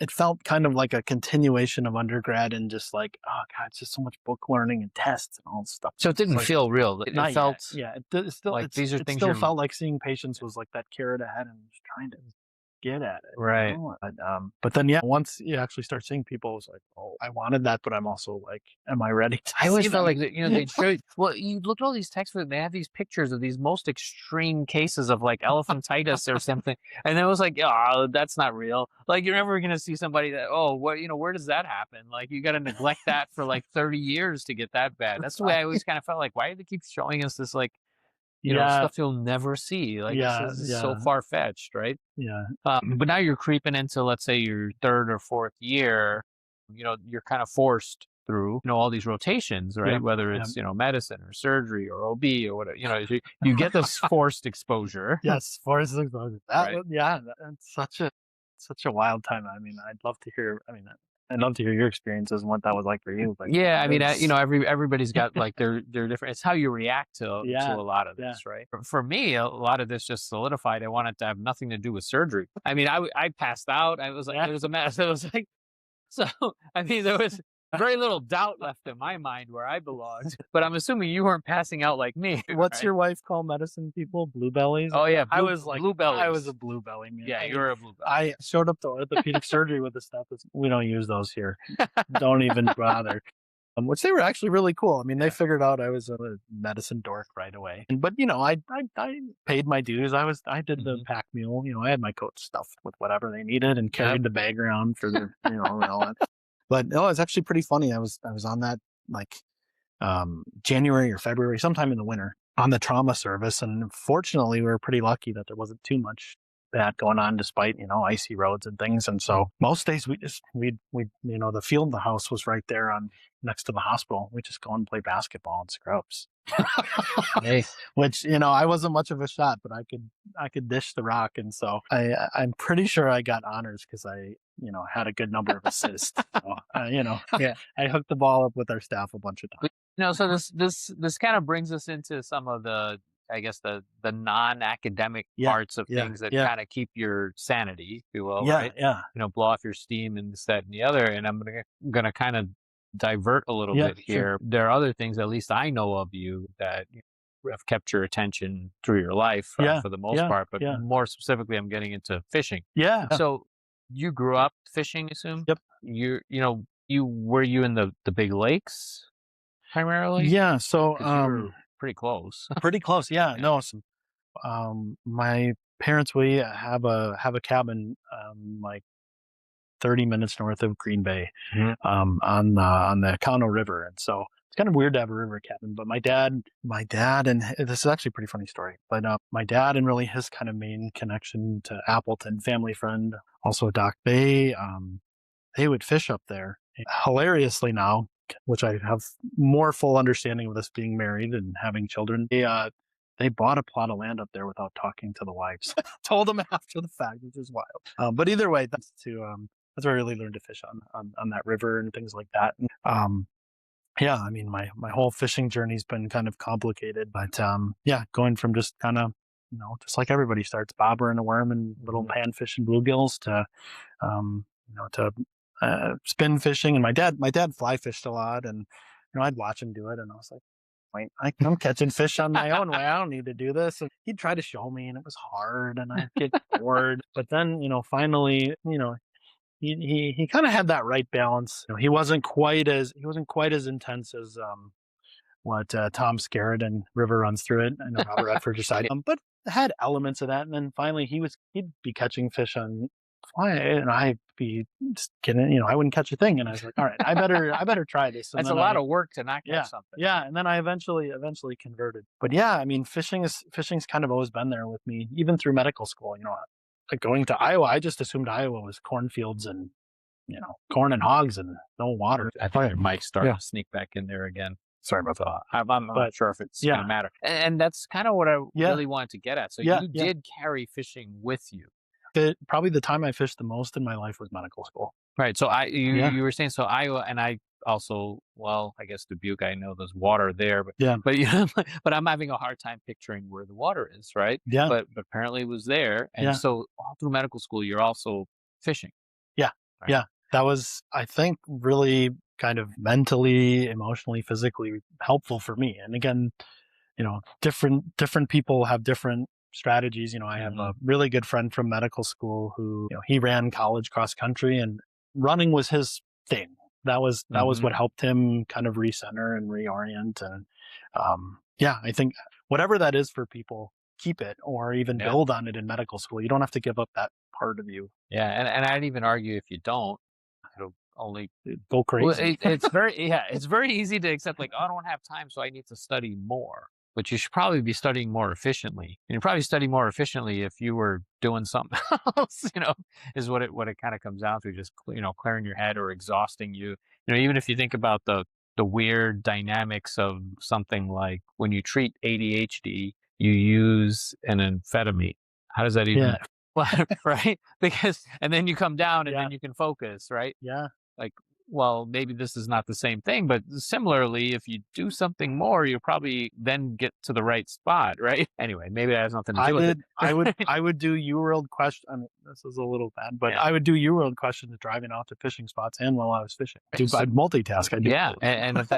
it felt kind of like a continuation of undergrad and just like, oh God, it's just so much book learning and tests and all this stuff. So it didn't like, feel real. It not felt yet. Yeah, it still like these are it things still you're felt like seeing patients was like that carrot ahead and just trying to get at it. right. But then once you actually start seeing people, it's like, oh, I wanted that, but I'm also like, am I ready to I always see felt that? like that, they'd show. Well, you look at all these textbooks; they have these pictures of these most extreme cases of like elephantitis or something, and it was like, oh, that's not real. Like you're never gonna see somebody that, oh, what, where does that happen? Like you got to neglect that for like 30 years to get that bad. That's the way I always kind of felt like. Why do they keep showing us this like, Yeah, stuff you'll never see? Like this yeah, is so yeah, far fetched, right? yeah, But now you're creeping into, let's say, your third or fourth year. You're kind of forced through, all these rotations, right? yeah, Whether yeah. it's, medicine or surgery or OB or whatever, you get this forced exposure. Yes, forest exposure. Right. That's such a wild time. I mean, I'd love to hear. I mean, I'd love to hear your experiences and what that was like for you. But Yeah, I mean, it's- everybody's got like their different. It's how you react to Yeah, a lot of yeah. this, right? For me, a lot of this just solidified. I wanted to have nothing to do with surgery. I mean, I passed out. I was like, Yeah. it was a mess. It was like, so. I mean, there was very little doubt left in my mind where I belonged. But I'm assuming you weren't passing out like me. What's right? your wife call medicine people? Blue bellies? Oh yeah, I was like blue bellies. I was a blue belly man. Yeah, I mean, you're a blue belly. I showed up to orthopedic surgery with the stuff. We don't use those here. Don't even bother. Which they were actually really cool. I mean, they figured out I was a medicine dork right away. But I paid my dues. I did the pack mule. I had my coat stuffed with whatever they needed and carried the bag around for the and all that. But no, it's actually pretty funny. I was on that like January or February, sometime in the winter, on the trauma service, and fortunately, we were pretty lucky that there wasn't too much that going on, despite icy roads and things. And so most days we the field of the house was right there on next to the hospital. We just go and play basketball in scrubs. Hey. Which I wasn't much of a shot, but I could dish the rock, and so I'm pretty sure I got honors because I had a good number of assists. So, Yeah. I hooked the ball up with our staff a bunch of times. So this kind of brings us into some of the, I guess, the non-academic parts of things that kind of keep your sanity, if you will, right? Yeah. Blow off your steam and this, that, and the other. And I'm gonna kind of divert a little bit here. Sure. There are other things, at least I know of you, that have kept your attention through your life for the most part. But more specifically, I'm getting into fishing. Yeah. So you grew up fishing, I assume? Yep. Were you in the big lakes primarily? Yeah. So 'Cause you were pretty close. pretty close. Yeah. Yeah. No. So, my parents, we have a cabin like 30 minutes north of Green Bay, on the Cano River, and so it's kind of weird to have a river cabin. But my dad, and this is actually a pretty funny story. But my dad and really his kind of main connection to Appleton, family friend, also a doc. They would fish up there. Hilariously now, which I have more full understanding of this being married and having children. They bought a plot of land up there without talking to the wives. Told them after the fact, which is wild. But either way, that's where I really learned to fish on that river and things like that. Yeah, I mean, my whole fishing journey's been kind of complicated, but going from just kind of, just like everybody starts bobber and a worm and little panfish and bluegills to, spin fishing. And my dad fly fished a lot, and I'd watch him do it, and I was like, wait, I'm catching fish on my own way. I don't need to do this. And he'd try to show me, and it was hard, and I'd get bored. But then, finally, he kind of had that right balance. He wasn't quite as intense as what Tom Skerritt and River runs through it. I know Robert Redford decided, but had elements of that. And then finally, he'd be catching fish on fly, and I'd be just kidding. I wouldn't catch a thing, and I was like, all right, I better try this. And That's a lot of work to not catch something. Yeah, and then I eventually converted. But yeah, I mean, fishing's kind of always been there with me, even through medical school. Like going to Iowa, I just assumed Iowa was cornfields and corn and hogs and no water. I thought your mic started to sneak back in there again. Sorry about that. I'm not sure if it's going to matter. And that's kind of what I really wanted to get at. So you did carry fishing with you. Probably the time I fished the most in my life was medical school. Right. So you were saying, so Iowa, and I also, well, I guess Dubuque, I know there's water there, but but I'm having a hard time picturing where the water is, right? Yeah. But apparently it was there. And so all through medical school, you're also fishing. Yeah. Right? Yeah. That was, I think, really kind of mentally, emotionally, physically helpful for me. And again, different people have different strategies. I have a really good friend from medical school who, he ran college cross country, and running was his thing. That was what helped him kind of recenter and reorient. And yeah, I think whatever that is for people, keep it or even build on it in medical school. You don't have to give up that part of you. Yeah, and I'd even argue if you don't, it'll only Go well, crazy. it's very easy to accept, like, oh, I don't have time, so I need to study more. But you should probably be studying more efficiently. And you probably study more efficiently if you were doing something else, is what it kind of comes down to, just clearing your head or exhausting you. Even if you think about the weird dynamics of something like when you treat ADHD, you use an amphetamine. How does that even right? Because and then you come down and then you can focus, right? Yeah. Like, well, maybe this is not the same thing, but similarly, if you do something more, you'll probably then get to the right spot, right? Anyway, maybe that has nothing to do with it. I would do UWorld question. I mean, this is a little bad, but I would do UWorld questions driving out to fishing spots and while I was fishing. I'd multitask. I'd do both. And if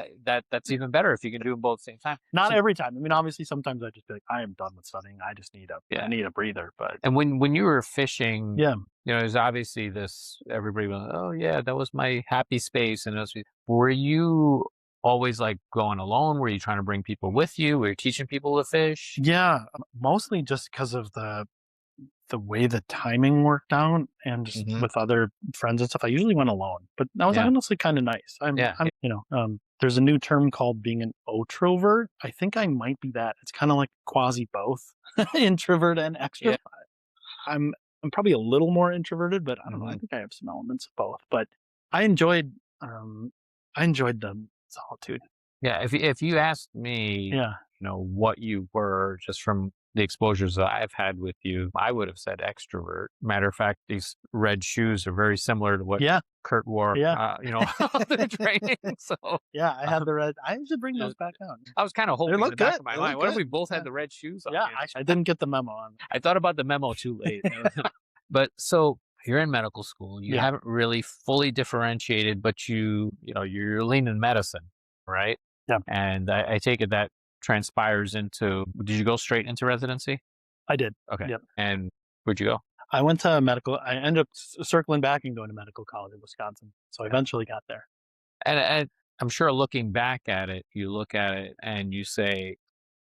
that's even better if you can do them both at the same time. Not every time. I mean, obviously, sometimes I just be like, I am done with studying. I just need I need a breather. But and when you were fishing, there's obviously this. Everybody went, oh yeah, that was my happy space. And were you always like going alone? Were you trying to bring people with you? Were you teaching people to fish? Yeah, mostly just because of the way the timing worked out, and just with other friends and stuff. I usually went alone, but that was honestly kind of nice. There's a new term called being an otrovert. I think I might be that. It's kind of like quasi both introvert and extrovert. I'm probably a little more introverted, but I don't know. I think I have some elements of both. But I enjoyed the solitude. Yeah, if you asked me, what you were just from the exposures that I've had with you, I would have said extrovert. Matter of fact, these red shoes are very similar to what Kurt wore. The training. So I had the red. I should bring those back out. I was kind of hoping in the back of my mind, what if we both had the red shoes on? Yeah, I didn't get the memo on. I thought about the memo too late. But so you're in medical school. You haven't really fully differentiated, but you're leaning medicine, right? Yeah. And I take it that transpires into, did you go straight into residency? I did. Okay. Yep. And where'd you go? I went to medical. I ended up circling back and going to medical college in Wisconsin. So I eventually got there. And I'm sure looking back at it, you look at it and you say,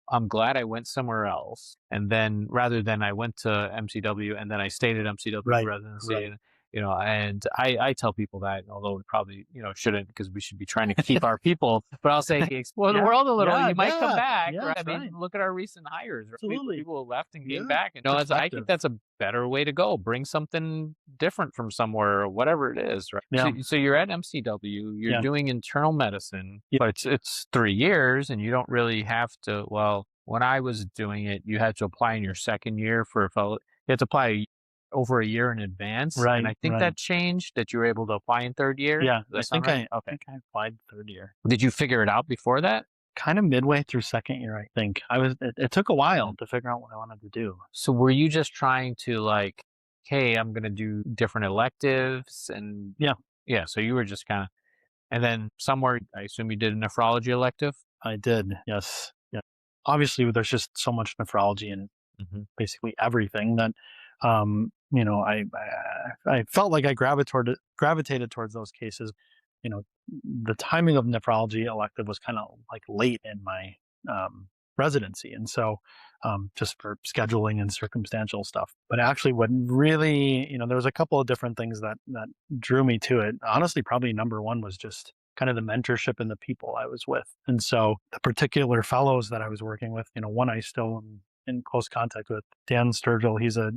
I'm glad I went somewhere else. And then rather than I went to MCW and then I stayed at MCW residency. Right. And I tell people that, although we probably, shouldn't, because we should be tring to keep our people, but I'll say, explore the world a little. You might come back. Yeah, right? I mean, look at our recent hires. Right? People left and came back. I think that's a better way to go. Bring something different from somewhere, or whatever it is. Right? Yeah. So you're at MCW, you're doing internal medicine, but it's 3 years and you don't really have to, when I was doing it, you had to apply in your second year for a fellow. You had to apply over a year in advance. Right. And I think that changed, that you were able to apply in third year. Yeah. I think I applied third year. Did you figure it out before that? Kind of midway through second year, I think. It took a while to figure out what I wanted to do. So were you just trying to like, hey, I'm going to do different electives and yeah. So you were just kind of, and then somewhere, I assume you did a nephrology elective? I did. Yes. Yeah. Obviously there's just so much nephrology in basically everything that, I felt like I gravitated towards those cases. The timing of nephrology elective was kind of like late in my residency, and so just for scheduling and circumstantial stuff. But actually, what really, there was a couple of different things that drew me to it. Honestly, probably number one was just kind of the mentorship and the people I was with, and so the particular fellows that I was working with. One I still am in close contact with, Dan Sturgill. He's a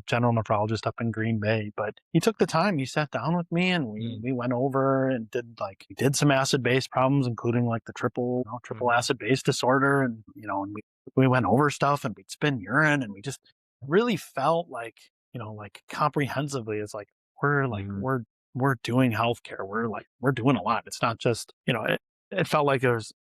general nephrologist up in Green Bay, but he took the time. He sat down with me and we went over and did some acid-base problems, including like the triple acid-base disorder. And, and we went over stuff and we'd spin urine, and we just really felt like, like comprehensively, it's like, we're doing healthcare. We're doing a lot. It's not just, it felt like there's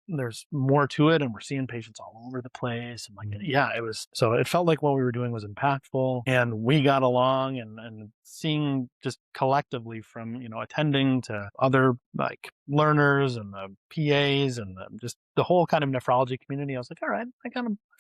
more to it, and we're seeing patients all over the place. And like, yeah, it felt like what we were doing was impactful, and we got along, and seeing just collectively from, attending to other like learners and the PAs and just the whole kind of nephrology community. I was like, all right, I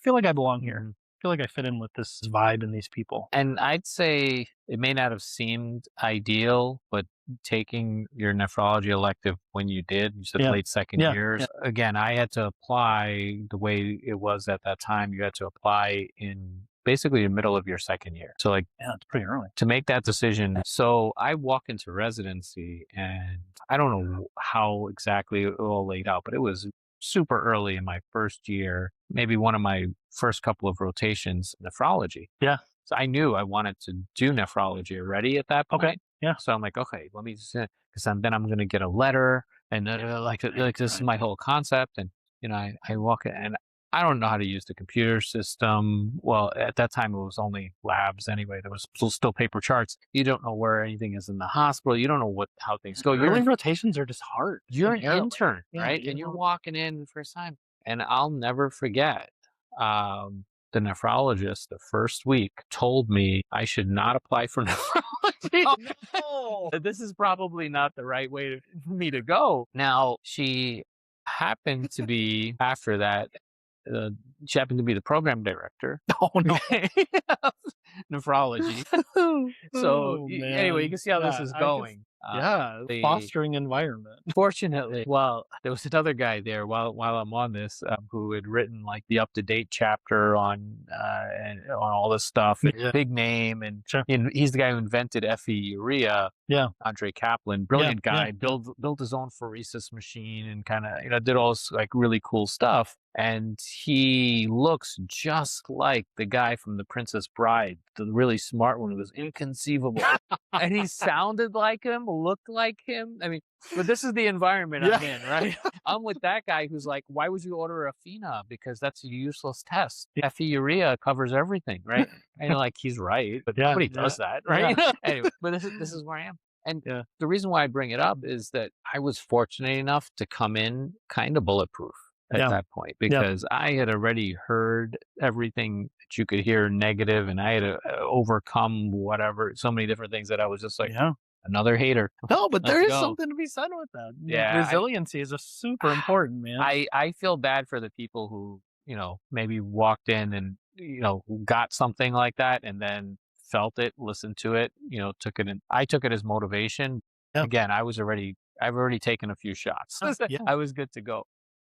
feel like I belong here. I feel like I fit in with this vibe and these people. And I'd say it may not have seemed ideal, but taking your nephrology elective when you said Yeah. late second Yeah. years, Yeah. again, I had to apply the way it was at that time. You had to apply in basically the middle of your second year. So like, Yeah, it's pretty early. to make that decision. So I walk into residency, and I don't know how exactly it all laid out, but it was super early in my first year, maybe one of my first couple of rotations, nephrology. Yeah. So I knew I wanted to do nephrology already at that point. Okay. Yeah. So I'm like, okay, let me, because then I'm going to get a letter, and like this is my whole concept. And, I walk in, and I don't know how to use the computer system. Well, at that time, it was only labs anyway. There was still paper charts. You don't know where anything is in the hospital. You don't know how things go. Early rotations are just hard. You're an inherently. intern, Yeah, right? And you're walking in the first time. And I'll never forget, the nephrologist the first week told me I should not apply for nephrology. Oh, no. This is probably not the right way for me to go. Now, she happened to be, after that, she happened to be the program director. Oh, no. Nephrology. So anyway, you can see how this is going. Fostering environment. Fortunately, there was another guy there while I'm on this, who had written like the up-to-date chapter on all this stuff. Yeah. Big name, and Sure. he's the guy who invented FE urea. Yeah. Andre Kaplan, brilliant guy, Yeah. built his own phoresis machine, and kind of did all this like really cool stuff. And he looks just like the guy from The Princess Bride, the really smart one who was inconceivable. And he sounded like him, looked like him. I mean, but this is the environment I'm in, right? I'm with that guy who's like, why would you order a FENA? Because that's a useless test. FE urea covers everything, right? And you're like, he's right, but nobody does that, right? Anyway, but this is where I am. And the reason why I bring it up is that I was fortunate enough to come in kind of bulletproof at that point, because I had already heard everything that you could hear negative, and I had to overcome so many different things that I was just like, another hater. No, but there is something to be said with that. Yeah. Resiliency is super important, man. I feel bad for the people who, maybe walked in and, got something like that and then felt it, listened to it, took it in. I took it as motivation. Yeah. Again, I've already taken a few shots. I was good to go.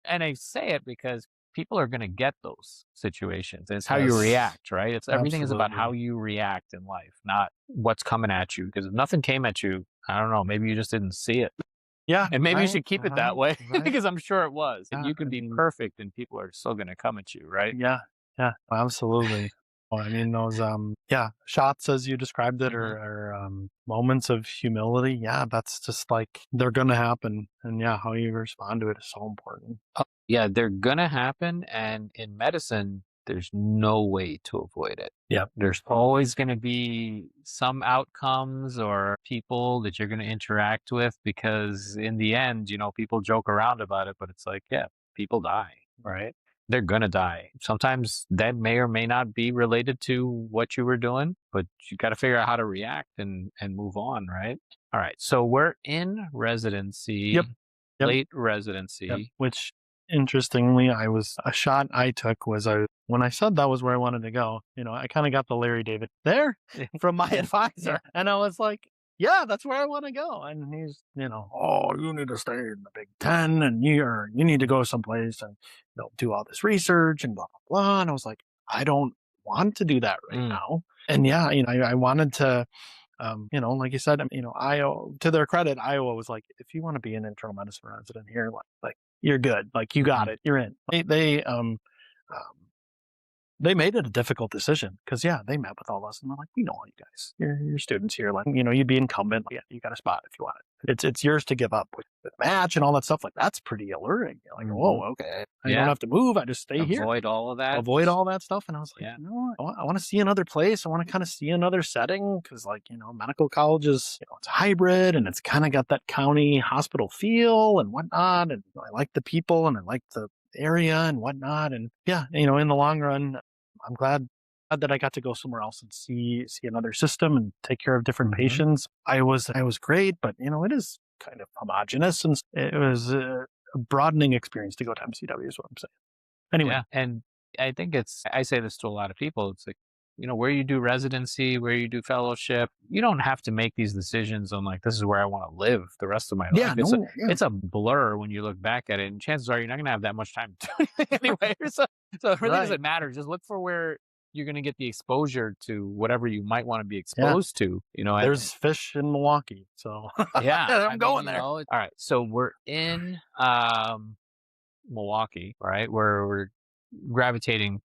And I say it because people are going to get those situations. It's how you react, right? Everything is about how you react in life, not what's coming at you. Because if nothing came at you, I don't know, maybe you just didn't see it. Yeah. And maybe you should keep it that way, because I'm sure it was. And you could be perfect and people are still going to come at you, right? Yeah. Yeah, absolutely. Well, I mean, those, shots as you described it, or moments of humility. Yeah, that's just like, they're going to happen. And how you respond to it is so important. Yeah, they're going to happen. And in medicine, there's no way to avoid it. Yeah. There's always going to be some outcomes or people that you're going to interact with, because in the end, people joke around about it, but it's like, people die, right? They're going to die. Sometimes that may or may not be related to what you were doing, but you got to figure out how to react and move on, right? All right. So we're in residency, Yep. Late residency. Yep. Which, interestingly, a shot I took was when I said that was where I wanted to go, I kind of got the Larry David there from my advisor. And I was like, yeah, that's where I want to go. And he's, oh, you need to stay in the Big Ten, and you need to go someplace and do all this research and blah, blah, blah. And I was like, I don't want to do that right now. And I wanted to, like you said, Iowa, to their credit, Iowa was like, if you want to be an internal medicine resident here, like you're good. Like, you got it. You're in. They made it a difficult decision because, they met with all us and they're like, we know all you guys. You're students here. Like, you'd be incumbent. Yeah, you got a spot if you want it. it's yours to give up with the match and all that stuff. Like, that's pretty alluring. You're like, whoa, okay. I don't have to move. I just stay here. Avoid all of that. Avoid all that stuff. And I was like, you know what? I want to see another place. I want to kind of see another setting because, like, medical college is, it's hybrid and it's kind of got that county hospital feel and whatnot. And I like the people and I like the area and whatnot. And yeah, in the long run, I'm glad that I got to go somewhere else and see another system and take care of different patients. I was great, but it is kind of homogenous, and it was a broadening experience to go to MCW is what I'm saying. Anyway. Yeah, and I think I say this to a lot of people. It's like, where you do residency, where you do fellowship, you don't have to make these decisions on like, this is where I want to live the rest of my life. It's a blur when you look back at it, and chances are you're not going to have that much time to do anything anyway. So it really doesn't matter. Just look for where you're going to get the exposure to whatever you might want to be exposed to. There's fish in Milwaukee, so I'm going there. All right, so we're in Milwaukee, right? We're gravitating,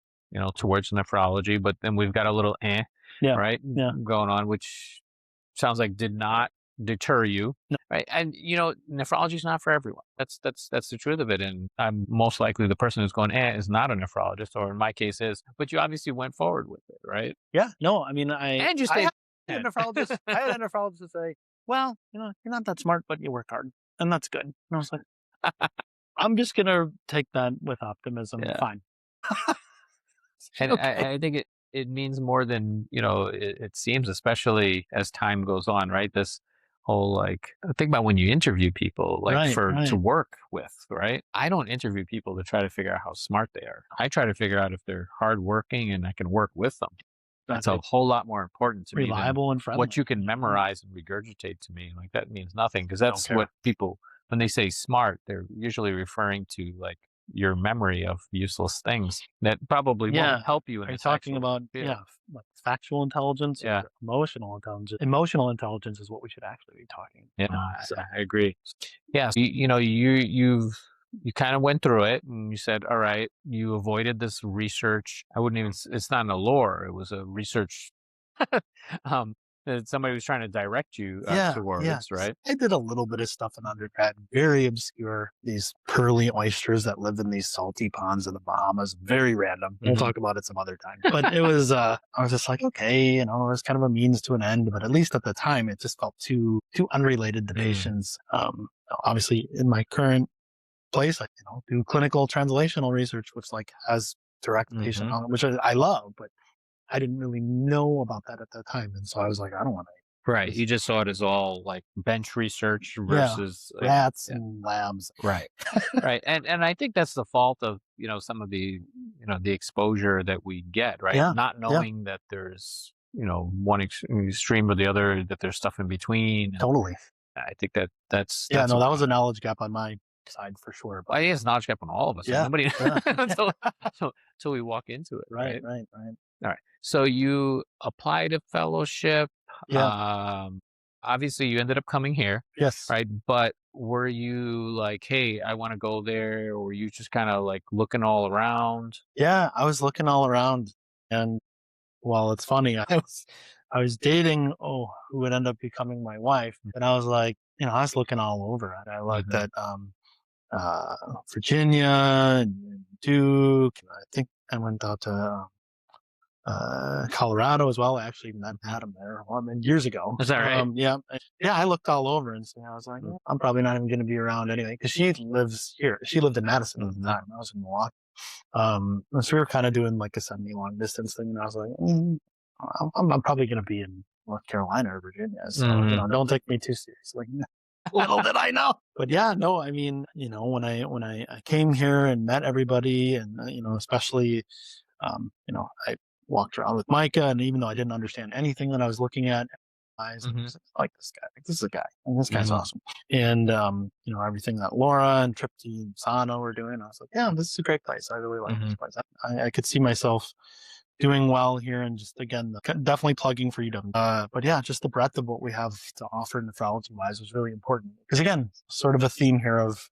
towards nephrology, but then we've got a little going on, which sounds like did not deter you, right? And nephrology is not for everyone. That's the truth of it. And I'm most likely the person who's going is not a nephrologist, or in my case is. But you obviously went forward with it, right? Yeah. No, I mean, I had a nephrologist. I had a nephrologist say, "Well, you're not that smart, but you work hard, and that's good." And I was like, "I'm just gonna take that with optimism. Yeah. Fine." And I think it means more than it seems, especially as time goes on, right? This whole think about when you interview people to work with, right? I don't interview people to try to figure out how smart they are. I try to figure out if they're hardworking and I can work with them. That's a whole lot more important to me. Reliable and friendly. What you can memorize and regurgitate to me, that means nothing, because that's what people, when they say smart, they're usually referring to your memory of useless things that probably won't help you. Are you talking about like factual intelligence or emotional intelligence? Emotional intelligence is what we should actually be talking about. So I agree. Yeah, so, you kind of went through it and you said, all right, you avoided this research. It's not an allure, it was a research that somebody was trying to direct you towards, right? I did a little bit of stuff in undergrad, very obscure. These pearly oysters that live in these salty ponds in the Bahamas, very random. We'll talk about it some other time. But it was, I was just like, okay, it was kind of a means to an end. But at least at the time, it just felt too unrelated to patients. Obviously, in my current place, I do clinical translational research, which has direct patient knowledge, which I love, but I didn't really know about that at that time. And so I was like, I don't want to. Right. You just saw it as all bench research versus rats and labs. Right. Right. And I think that's the fault of, some of the, the exposure that we get, right? Yeah. Not knowing that there's, one extreme or the other, that there's stuff in between. Totally. I think that's that was a knowledge gap on my side for sure. But I think it's a knowledge gap on all of us. Yeah. Nobody until we walk into it. Right. All right. So you applied a fellowship. Yeah. Obviously you ended up coming here. Yes. Right. But were you like, hey, I want to go there? Or were you just kind of looking all around? Yeah, I was looking all around. And it's funny, I was dating, who would end up becoming my wife. And I was like, I was looking all over it. I looked at Virginia and Duke. And I think I went out to Colorado as well. I actually met Adam there years ago. Is that right? Yeah. I looked all over, and so I was like, I'm probably not even going to be around anyway, because she lives here. She lived in Madison at the time. I was in Milwaukee. So we were kind of doing a semi-long distance thing, and I was like, I'm probably going to be in North Carolina or Virginia, so don't take me too seriously. Little did I know. But I mean, when I came here and met everybody, and especially, I walked around with Micah, and even though I didn't understand anything that I was looking at, I was like, this guy, this is a guy, and this guy's awesome. And everything that Laura and Tripti and Sano were doing, I was like, yeah, this is a great place. I really like this place. I could see myself doing well here, and just again, definitely plugging for UW. But just the breadth of what we have to offer nephrology wise was really important, because again, sort of a theme here of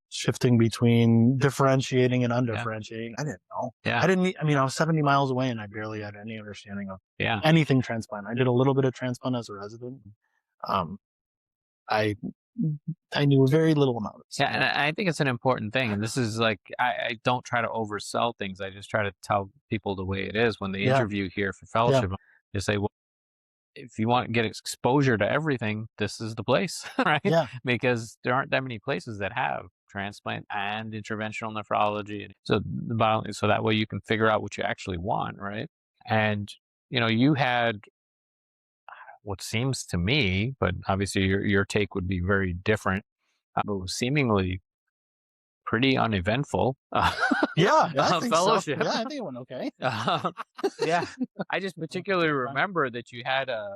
shifting between differentiating and undifferentiating. I didn't know. I was 70 miles away, and I barely had any understanding of anything transplant. I did a little bit of transplant as a resident. I knew very little about it. So, Yeah, and I think it's an important thing. And this is like, I don't try to oversell things. I just try to tell people the way it is when they yeah, interview here for yeah, fellowship. They say, well, if you want to get exposure to everything, this is the place, right? yeah, Because there aren't that many places that have transplant and interventional nephrology. And so that way you can figure out what you actually want, right? And you had what seems to me, but obviously your take would be very different, but was seemingly pretty uneventful yeah. I think so. fellowship. Yeah, I think it went okay. Yeah, I just particularly remember that you had a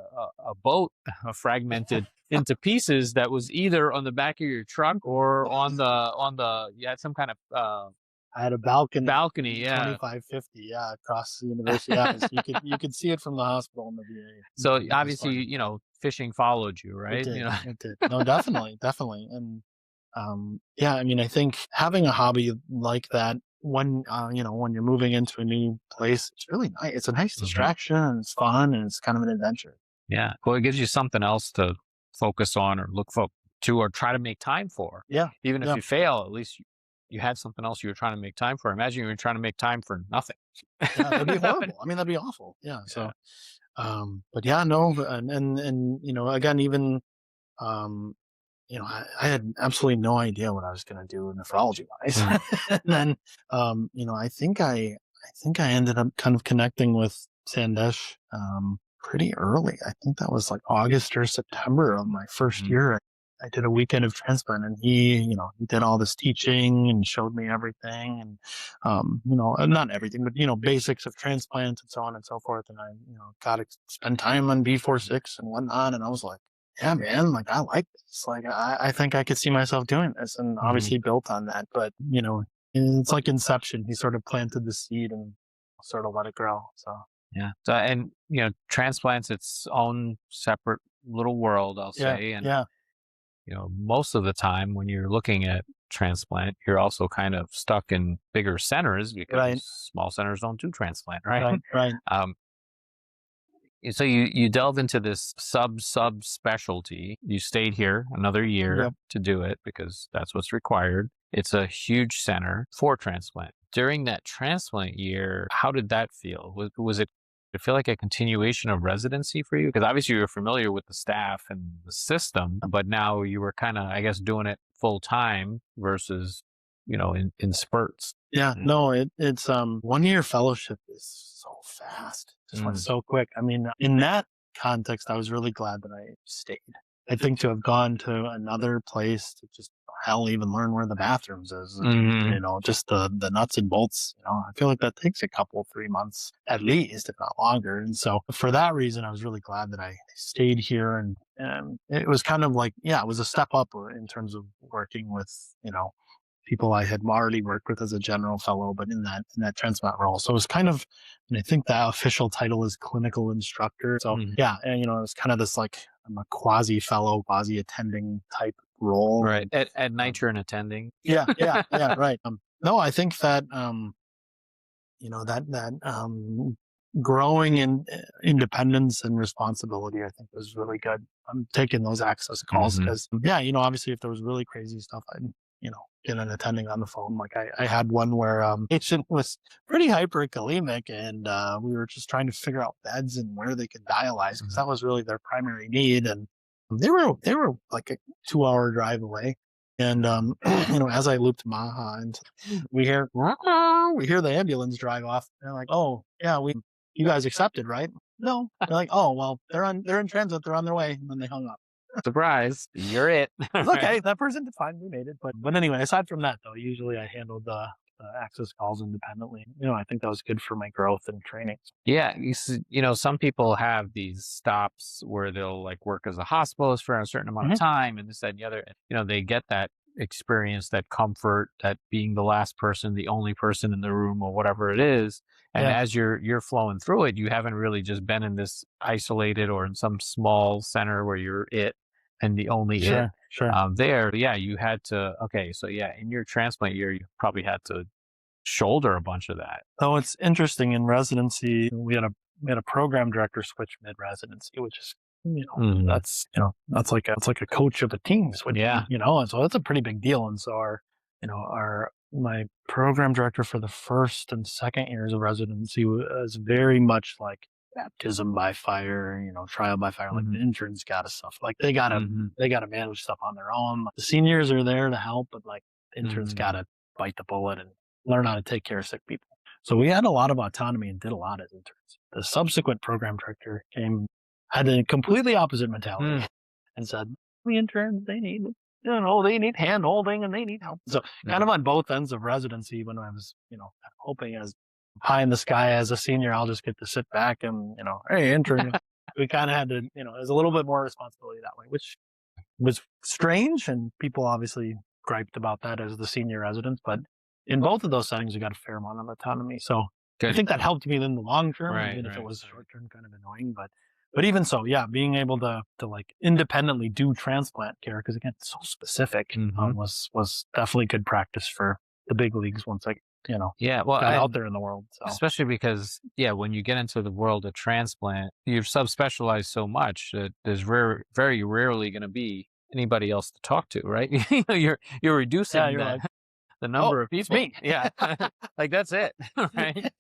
boat fragmented into pieces that was either on the back of your truck or on the you had some kind of I had a balcony, balcony. Yeah. 2550, yeah, across the university. Yeah, you could see it from the hospital in the VA. So It was obviously, fun. Fishing followed you, It right? did. It did. No, definitely, definitely. And yeah, I mean, I think having a hobby like that when you're moving into a new place, it's really nice. It's a nice distraction and it's fun and it's kind of an adventure. Yeah. Well, it gives you something else to focus on or look to or try to make time for. Yeah. Even if Yeah. you fail, at least you had something else you were trying to make time for. Imagine you were trying to make time for nothing. Yeah. That'd be horrible. I mean, that'd be awful. Yeah. So, but yeah, no, and again, even, um, I had absolutely no idea what I was going to do nephrology wise. And then, I think I ended up kind of connecting with Sandesh, pretty early. I think that was like August or September of my first year. I did a weekend of transplant and he did all this teaching and showed me everything and, not everything, but, basics of transplant and so on and so forth. And I, got to spend time on B46 and whatnot. And I was like, yeah, man, like I like this. Like I think I could see myself doing this and obviously built on that. But, it's like Inception. He sort of planted the seed and sort of let it grow. So Yeah. So, and transplants its own separate little world, I'll yeah, say. And yeah, most of the time when you're looking at transplant, you're also kind of stuck in bigger centers because right, small centers don't do transplant, right? right, right. Um, so you delve into this sub specialty. You stayed here another year Yep. to do it because that's what's required. It's a huge center for transplant. During that transplant year, how did that feel? Was it feel like a continuation of residency for you? Because obviously you were familiar with the staff and the system, but now you were kind of, I guess, doing it full time versus, in spurts. Yeah, no, it's 1 year fellowship is so fast. Just went so quick. I mean, in that context, I was really glad that I stayed. I think to have gone to another place to just hell even learn where the bathrooms is, and, just the nuts and bolts. I feel like that takes a couple 3 months at least, if not longer. And so for that reason, I was really glad that I stayed here. And it was kind of like, yeah, it was a step up in terms of working with people I had already worked with as a general fellow, but in that transplant role. So it was kind of, and I think the official title is clinical instructor. So yeah, and it was kind of this like, I'm a quasi fellow, quasi attending type role. Right. At night you're an attending. Yeah, right. No, I think that, growing in independence and responsibility, I think was really good. I'm taking those access calls because, obviously if there was really crazy stuff, I'd, get an attending on the phone. Like I had one where, patient was pretty hyperkalemic and, we were just trying to figure out beds and where they could dialyze because that was really their primary need. And they were like a 2-hour drive away. And, as I looped Maha and we hear the ambulance drive off. They're like, oh yeah, you guys accepted, right? No. They're like, oh, well, they're in transit. They're on their way. And then they hung up. Surprise, you're it. Okay, that person did fine. We made it. But anyway, aside from that, though, usually I handled the access calls independently. I think that was good for my growth and training. Yeah, some people have these stops where they'll like work as a hospitalist for a certain amount of time, and this, that, and the other. They get that experience, that comfort, that being the last person, the only person in the room, or whatever it is. And as you're flowing through it, you haven't really just been in this isolated or in some small center where you're it and the only Sure. there. Yeah, you had to. Okay, so yeah, in your transplant year, you probably had to shoulder a bunch of that. Oh, it's interesting. In residency, we had a program director switch mid residency, which is that's that's like a coach of a team switching, and so that's a pretty big deal. And so my program director for the first and second years of residency was very much like baptism by fire, trial by fire. Like the interns gotta stuff, like they gotta manage stuff on their own. The seniors are there to help, but like the interns gotta bite the bullet and learn how to take care of sick people. So we had a lot of autonomy and did a lot as interns. The subsequent program director had a completely opposite mentality and said, the interns, they need hand holding and they need help. So kind of on both ends of residency, when I was, hoping as pie in the sky as a senior, I'll just get to sit back and, hey, intern. We kind of had to, there's a little bit more responsibility that way, which was strange. And people obviously griped about that as the senior residents, but in both of those settings, we got a fair amount of autonomy. So I think that helped me in the long term, even if it was short term kind of annoying. But even so, being able to like independently do transplant care, because again, it's so specific, was definitely good practice for the big leagues once I, got out there in the world. So. Especially because, when you get into the world of transplant, you're subspecialized so much that there's very rarely going to be anybody else to talk to, right? You're reducing the number of people. Me. Yeah. Like that's it. Right.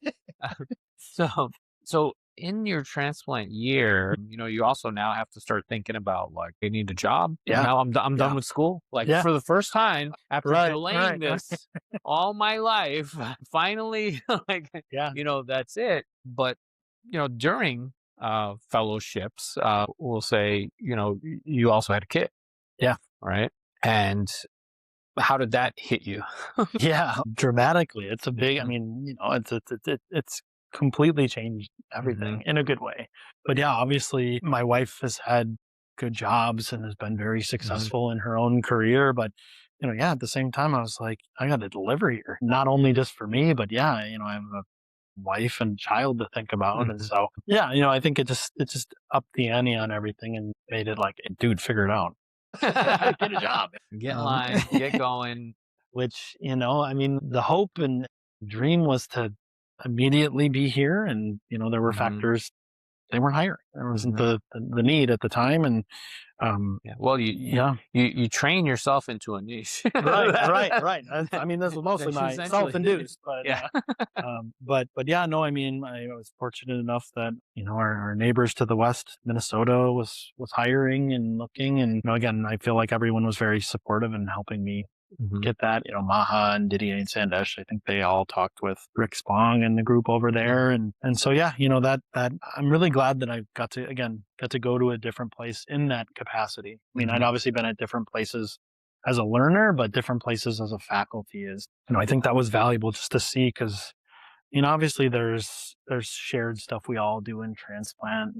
So in your transplant year, you also now have to start thinking about like, I need a job. Yeah. Now I'm done with school. Like for the first time after delaying this all my life, finally, that's it. But, during fellowships, we'll say, you also had a kid. Yeah. Right. And how did that hit you? Dramatically. It's a big, it's completely changed everything in a good way. But obviously my wife has had good jobs and has been very successful in her own career. But, at the same time, I was like, I got to deliver here, not only just for me, but I have a wife and child to think about. And so, I think it just upped the ante on everything and made it like, dude, figure it out. Get a job. Get in line, get going. Which, the hope and dream was to immediately be here. And, there were factors they weren't hiring. There wasn't the need at the time. And, well, you train yourself into a niche. Right. This was mostly my self-induced, but, I was fortunate enough that, our neighbors to the west, Minnesota was hiring and looking. And, again, I feel like everyone was very supportive in helping me get that, Maha and Didier and Sandesh. I think they all talked with Rick Spong and the group over there. And so, that I'm really glad that I got to go to a different place in that capacity. I mean, I'd obviously been at different places as a learner, but different places as a faculty is, I think that was valuable just to see, because, obviously there's shared stuff we all do in transplant,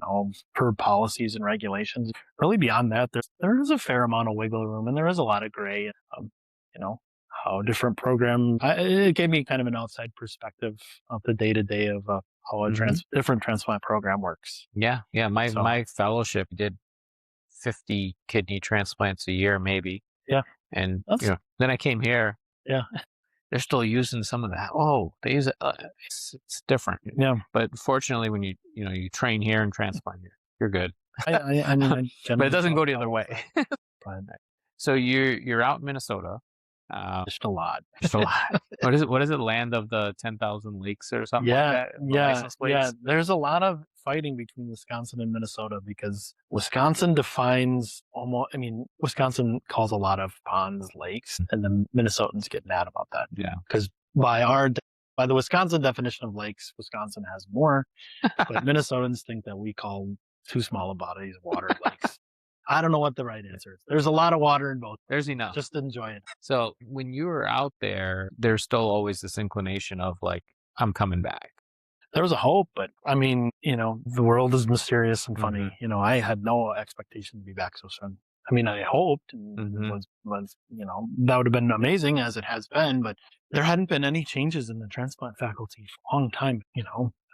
per policies and regulations. Really beyond that, there is a fair amount of wiggle room and there is a lot of gray. How different programs, it gave me kind of an outside perspective of the day-to-day of how a different transplant program works. Yeah. My fellowship did 50 kidney transplants a year, maybe. Yeah. And, then I came here. Yeah. They're still using some of that. Oh, they use it. It's different. Yeah. But fortunately, when you train here and transplant here, you're good. But it doesn't go the other way. But, so you're out in Minnesota. just a lot. What is it? Land of the 10,000 lakes or something like that? Yeah. There's a lot of fighting between Wisconsin and Minnesota because Wisconsin defines Wisconsin calls a lot of ponds lakes, and the Minnesotans get mad about that. Yeah. Because by the Wisconsin definition of lakes, Wisconsin has more, but Minnesotans think that we call too small a bodies of water lakes. I don't know what the right answer is. There's a lot of water in both. There's enough. Just enjoy it. So when you were out there, there's still always this inclination of like, I'm coming back. There was a hope, but the world is mysterious and funny. I had no expectation to be back so soon. I hoped and was that would have been amazing as it has been, but there hadn't been any changes in the transplant faculty for a long time.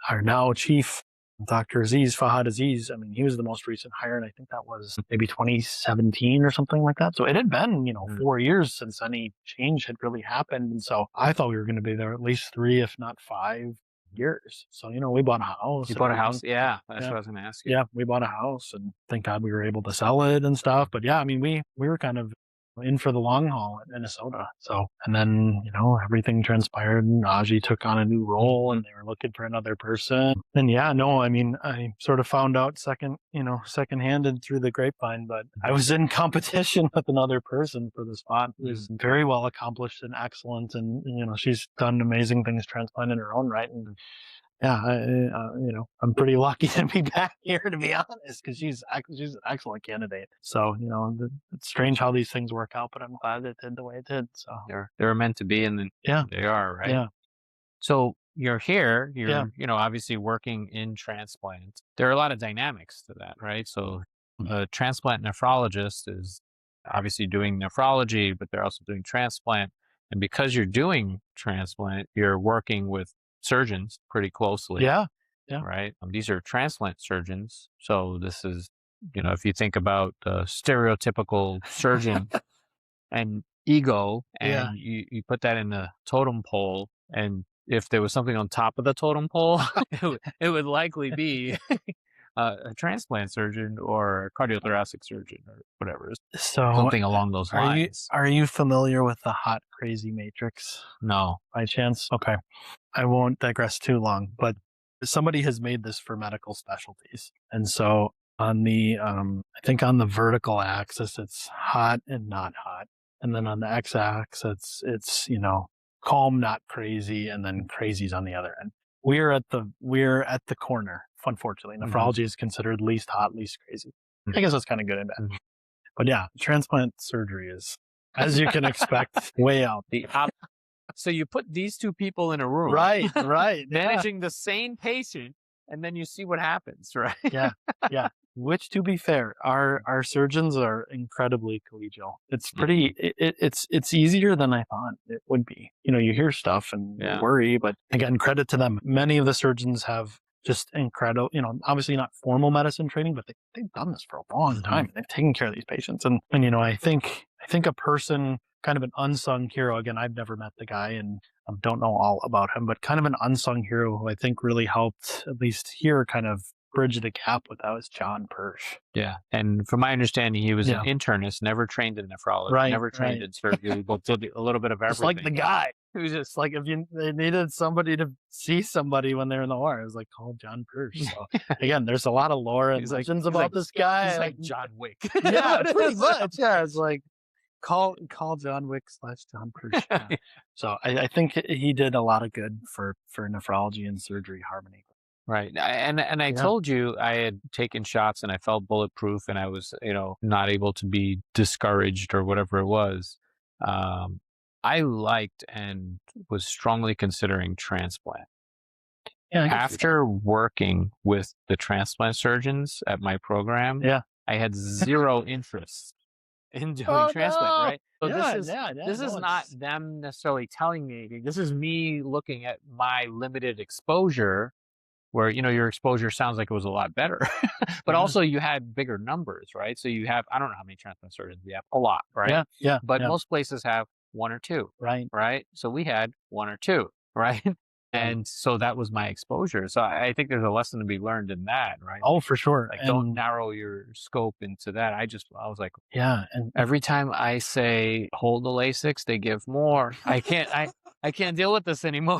Our now chief, Dr. Fahad Aziz, he was the most recent hire, and I think that was maybe 2017 or something like that. So it had been, 4 years since any change had really happened. And so I thought we were going to be there at least 3, if not 5 years. So, we bought a house. You and bought a everything. house? Yeah, that's Yeah. what I was going to ask you. Yeah, we bought a house, and thank God we were able to sell it and stuff. But yeah, I mean, we were kind of in for the long haul at Minnesota. So, and then, everything transpired, and Aji took on a new role, and they were looking for another person. And yeah, no, I mean, I sort of found out secondhanded through the grapevine, but I was in competition with another person for the spot who was very well accomplished and excellent. And, she's done amazing things transplant in her own right. And yeah, I'm pretty lucky to be back here, to be honest, because she's an excellent candidate. So, it's strange how these things work out, but I'm glad it did the way it did. So They're meant to be, and then they are, right? Yeah. So you're here, you're, obviously working in transplant. There are a lot of dynamics to that, right? So a transplant nephrologist is obviously doing nephrology, but they're also doing transplant. And because you're doing transplant, you're working with surgeons pretty closely. Yeah. Right. These are transplant surgeons. So this is, if you think about the stereotypical surgeon and ego, and you put that in a totem pole, and if there was something on top of the totem pole, it would likely be a transplant surgeon or a cardiothoracic surgeon or whatever. So something along those lines. Are you familiar with the hot crazy matrix? No. By chance? Okay. I won't digress too long, but somebody has made this for medical specialties. And so on the, I think on the vertical axis, it's hot and not hot. And then on the x-axis, it's, calm, not crazy. And then crazy's on the other end. We're at the corner. Unfortunately, nephrology is considered least hot, least crazy. I guess that's kind of good and bad. But yeah, transplant surgery is, as you can expect, way out. So you put these two people in a room, right, managing the same patient, and then you see what happens, right? Yeah. Which, to be fair, our surgeons are incredibly collegial. It's pretty. It's easier than I thought it would be. You hear stuff and you worry, but again, credit to them. Many of the surgeons have just incredible. Obviously not formal medicine training, but they've done this for a long time. They've taken care of these patients, and I think a person, kind of an unsung hero. Again, I've never met the guy and don't know all about him, but kind of an unsung hero who I think really helped, at least here, kind of bridge the gap with that was John Persh. Yeah. And from my understanding, he was an internist, never trained in nephrology, never trained in surgery, but did a little bit of everything. It's like the guy who's just like, if they needed somebody to see somebody when they're in the OR, it was like, call John Persh. So again, there's a lot of lore and legends about this guy. He's like John Wick. Yeah, pretty much. Yeah, it's like, call John Wick / John Persh. Yeah. So I think he did a lot of good for nephrology and surgery harmony. Right. And I told you I had taken shots and I felt bulletproof and I was, not able to be discouraged or whatever it was. I liked and was strongly considering transplant. Yeah. After working with the transplant surgeons at my program, I had zero interest in doing transplant, right? So this is not them necessarily telling me anything. This is me looking at my limited exposure, where your exposure sounds like it was a lot better, but also you had bigger numbers, right? So you have, I don't know how many transplant surgeons we have, a lot, right? Yeah. But most places have one or two, right? So we had one or two, right? And so that was my exposure. So I think there's a lesson to be learned in that, right? Oh, for sure. Like, don't narrow your scope into that. I was like, and every time I say hold the Lasix, they give more. I can't deal with this anymore.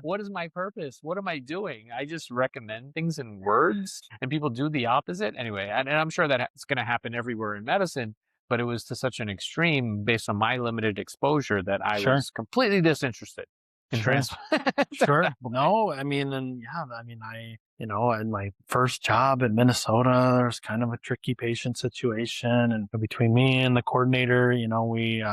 What is my purpose? What am I doing? I just recommend things in words and people do the opposite. Anyway, and I'm sure that it's going to happen everywhere in medicine, but it was to such an extreme based on my limited exposure that I was completely disinterested. Sure. No, I mean, in my first job in Minnesota, there's kind of a tricky patient situation. And between me and the coordinator, we,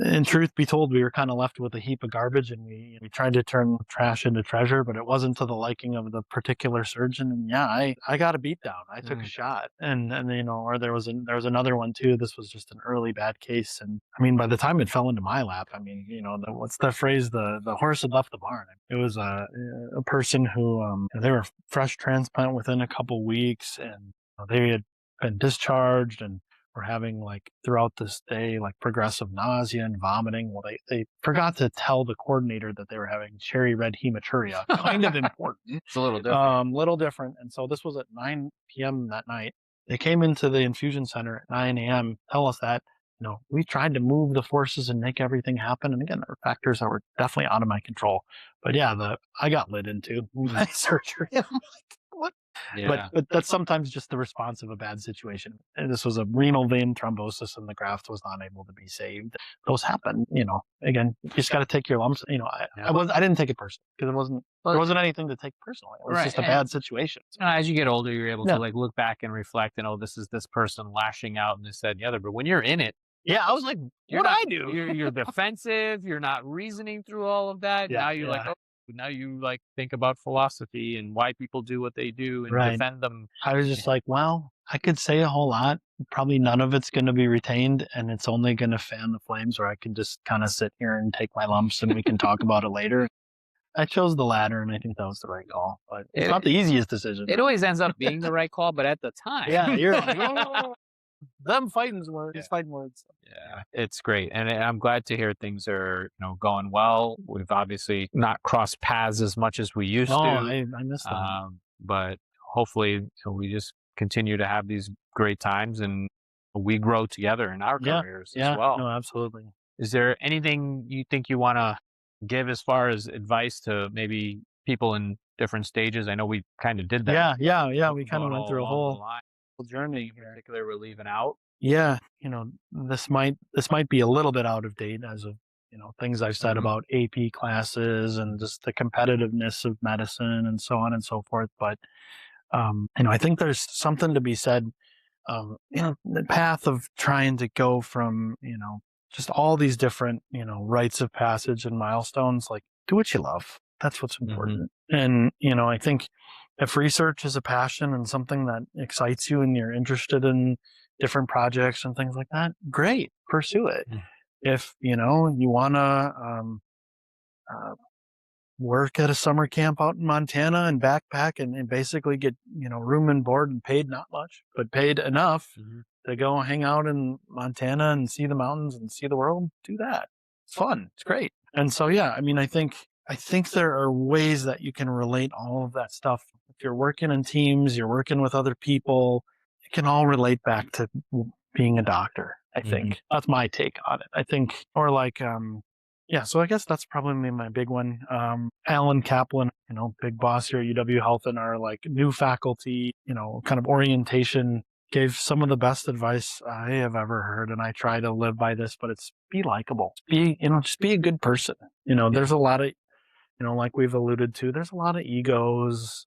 in truth be told, we were kind of left with a heap of garbage, and we tried to turn trash into treasure, but it wasn't to the liking of the particular surgeon. And I got a beat down. I took a shot, and or there was another one too. This was just an early bad case, and I mean, by the time it fell into my lap, I mean, what's the phrase? The horse had left the barn. It was a person who they were fresh transplant within a couple weeks, and they had been discharged and were having like throughout this day, like progressive nausea and vomiting. Well, they forgot to tell the coordinator that they were having cherry red hematuria, kind of important. It's a little different. Little different. And so this was at 9 p.m. that night. They came into the infusion center at 9 a.m. tell us that, we tried to move the forces and make everything happen. And again, there were factors that were definitely out of my control. But yeah, I got lit into my surgery. I'm like, what? Yeah. But that's sometimes just the response of a bad situation. And this was a renal vein thrombosis and the graft was not able to be saved. Those happen, again, you just got to take your lumps. I didn't take it personally because there wasn't anything to take personally. It was just a bad situation. So, as you get older, you're able to like look back and reflect and, this is this person lashing out and this, that, and the other. But when you're in it, yeah, I was like, what I do? You're defensive. You're not reasoning through all of that. Yeah, now you're like, now you like think about philosophy and why people do what they do and defend them. I was just like, well, I could say a whole lot. Probably none of it's going to be retained and it's only going to fan the flames, or I can just kind of sit here and take my lumps and we can talk about it later. I chose the latter and I think that was the right call, but it's not the easiest decision. It always ends up being the right call, but at the time. Yeah, you're like, them fighting words. It's fighting words. Yeah, it's great. And I'm glad to hear things are, going well. We've obviously not crossed paths as much as we used to. I missed that. But hopefully we just continue to have these great times and we grow together in our careers as well. No, absolutely. Is there anything you think you want to give as far as advice to maybe people in different stages? I know we kind of did that. Yeah. We kind of went through a whole journey in particular we're leaving out. Yeah, this might be a little bit out of date as of things I've said about AP classes and just the competitiveness of medicine and so on and so forth. But I think there's something to be said. The path of trying to go from just all these different rites of passage and milestones. Like, do what you love. That's what's important. And I think if research is a passion and something that excites you and you're interested in different projects and things like that, great, pursue it. If, you want to work at a summer camp out in Montana and backpack and basically get, room and board and paid not much, but paid enough to go hang out in Montana and see the mountains and see the world, do that. It's fun. It's great. And so, yeah, I think there are ways that you can relate all of that stuff. If you're working in teams, you're working with other people, it can all relate back to being a doctor, I think. That's my take on it. I think, or like, so I guess that's probably my big one. Alan Kaplan, big boss here at UW Health and our like new faculty, kind of orientation, gave some of the best advice I have ever heard. And I try to live by this, but it's be likable. Just be a good person. There's a lot of, like we've alluded to, there's a lot of egos,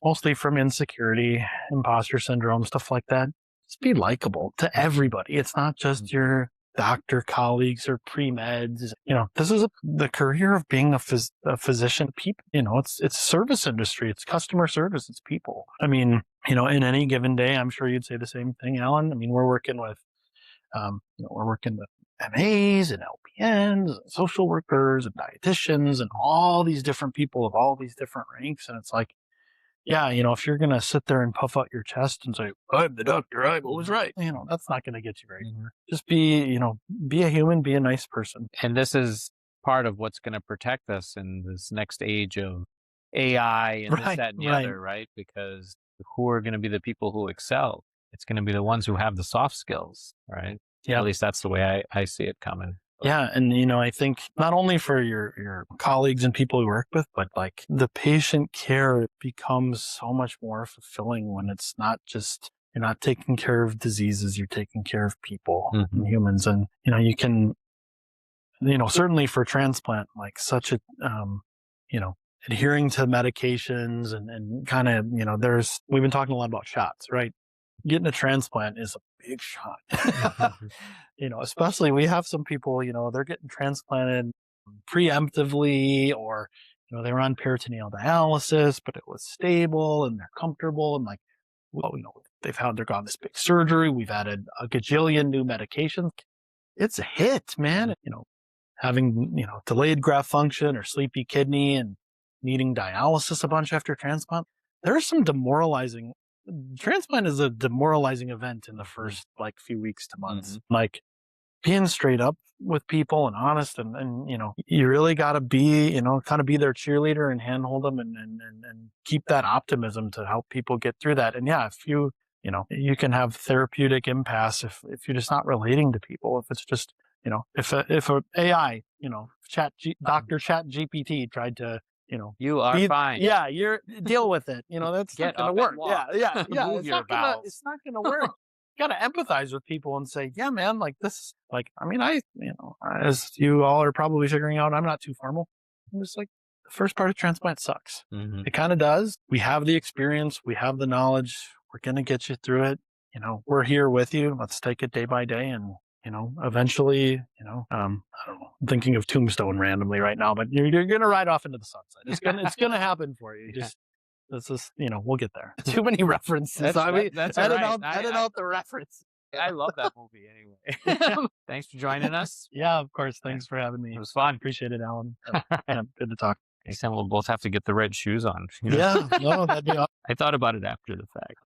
mostly from insecurity, imposter syndrome, stuff like that. Just be likable to everybody. It's not just your doctor colleagues or pre-meds. This is the career of being a physician. People, it's service industry. It's customer service. It's people. In any given day, I'm sure you'd say the same thing, Alan. we're working with MAs and LPNs and social workers and dietitians and all these different people of all these different ranks. And it's like, if you're going to sit there and puff out your chest and say, I'm the doctor, I'm always right, that's not going to get you very far. Just be a human, be a nice person. And this is part of what's going to protect us in this next age of AI and this, that, and the other, right? Because who are going to be the people who excel? It's going to be the ones who have the soft skills, right? Yeah. At least that's the way I see it coming. Yeah. And, I think not only for your colleagues and people you work with, but like the patient care becomes so much more fulfilling when it's not just, you're not taking care of diseases, you're taking care of people and humans. And, you can, certainly for transplant, like such a, adhering to medications and kind of, we've been talking a lot about shots, right? Getting a transplant is a big shot. Especially we have some people, they're getting transplanted preemptively or, they were on peritoneal dialysis, but it was stable and they're comfortable and like, they've gone this big surgery. We've added a gajillion new medications. It's a hit, man. Having, delayed graft function or sleepy kidney and needing dialysis a bunch after transplant. There's some demoralizing transplant is a demoralizing event in the first like few weeks to months. Mm-hmm. Like being straight up with people and honest and you really got to be, kind of be their cheerleader and handhold them and keep that optimism to help people get through that. And yeah, if you can have therapeutic impasse if you're just not relating to people, if it's just, if a AI, Dr. Chat GPT tried to, You are fine. yeah, deal with it. That's Get not up going and to work. Yeah. Move It's your not gonna, bowels. it's not going to work. You got to empathize with people and say, yeah, man, like this, like, I mean, as you all are probably figuring out, I'm not too formal. I'm just like, the first part of transplant sucks. Mm-hmm. It kind of does. We have the experience. We have the knowledge. We're going to get you through it. We're here with you. Let's take it day by day. And, eventually, I don't know, I'm thinking of Tombstone randomly right now, but you're going to ride off into the sunset. It's going to happen for you. Just, this is, we'll get there. Too many references. That's edit right. out the reference. I love that movie anyway. Thanks for joining us. Yeah, of course. Thanks for having me. It was fun. Appreciate it, Alan. Yeah, good to talk. Next time we'll both have to get the red shoes on. Yeah, no, that'd be awesome. I thought about it after the fact.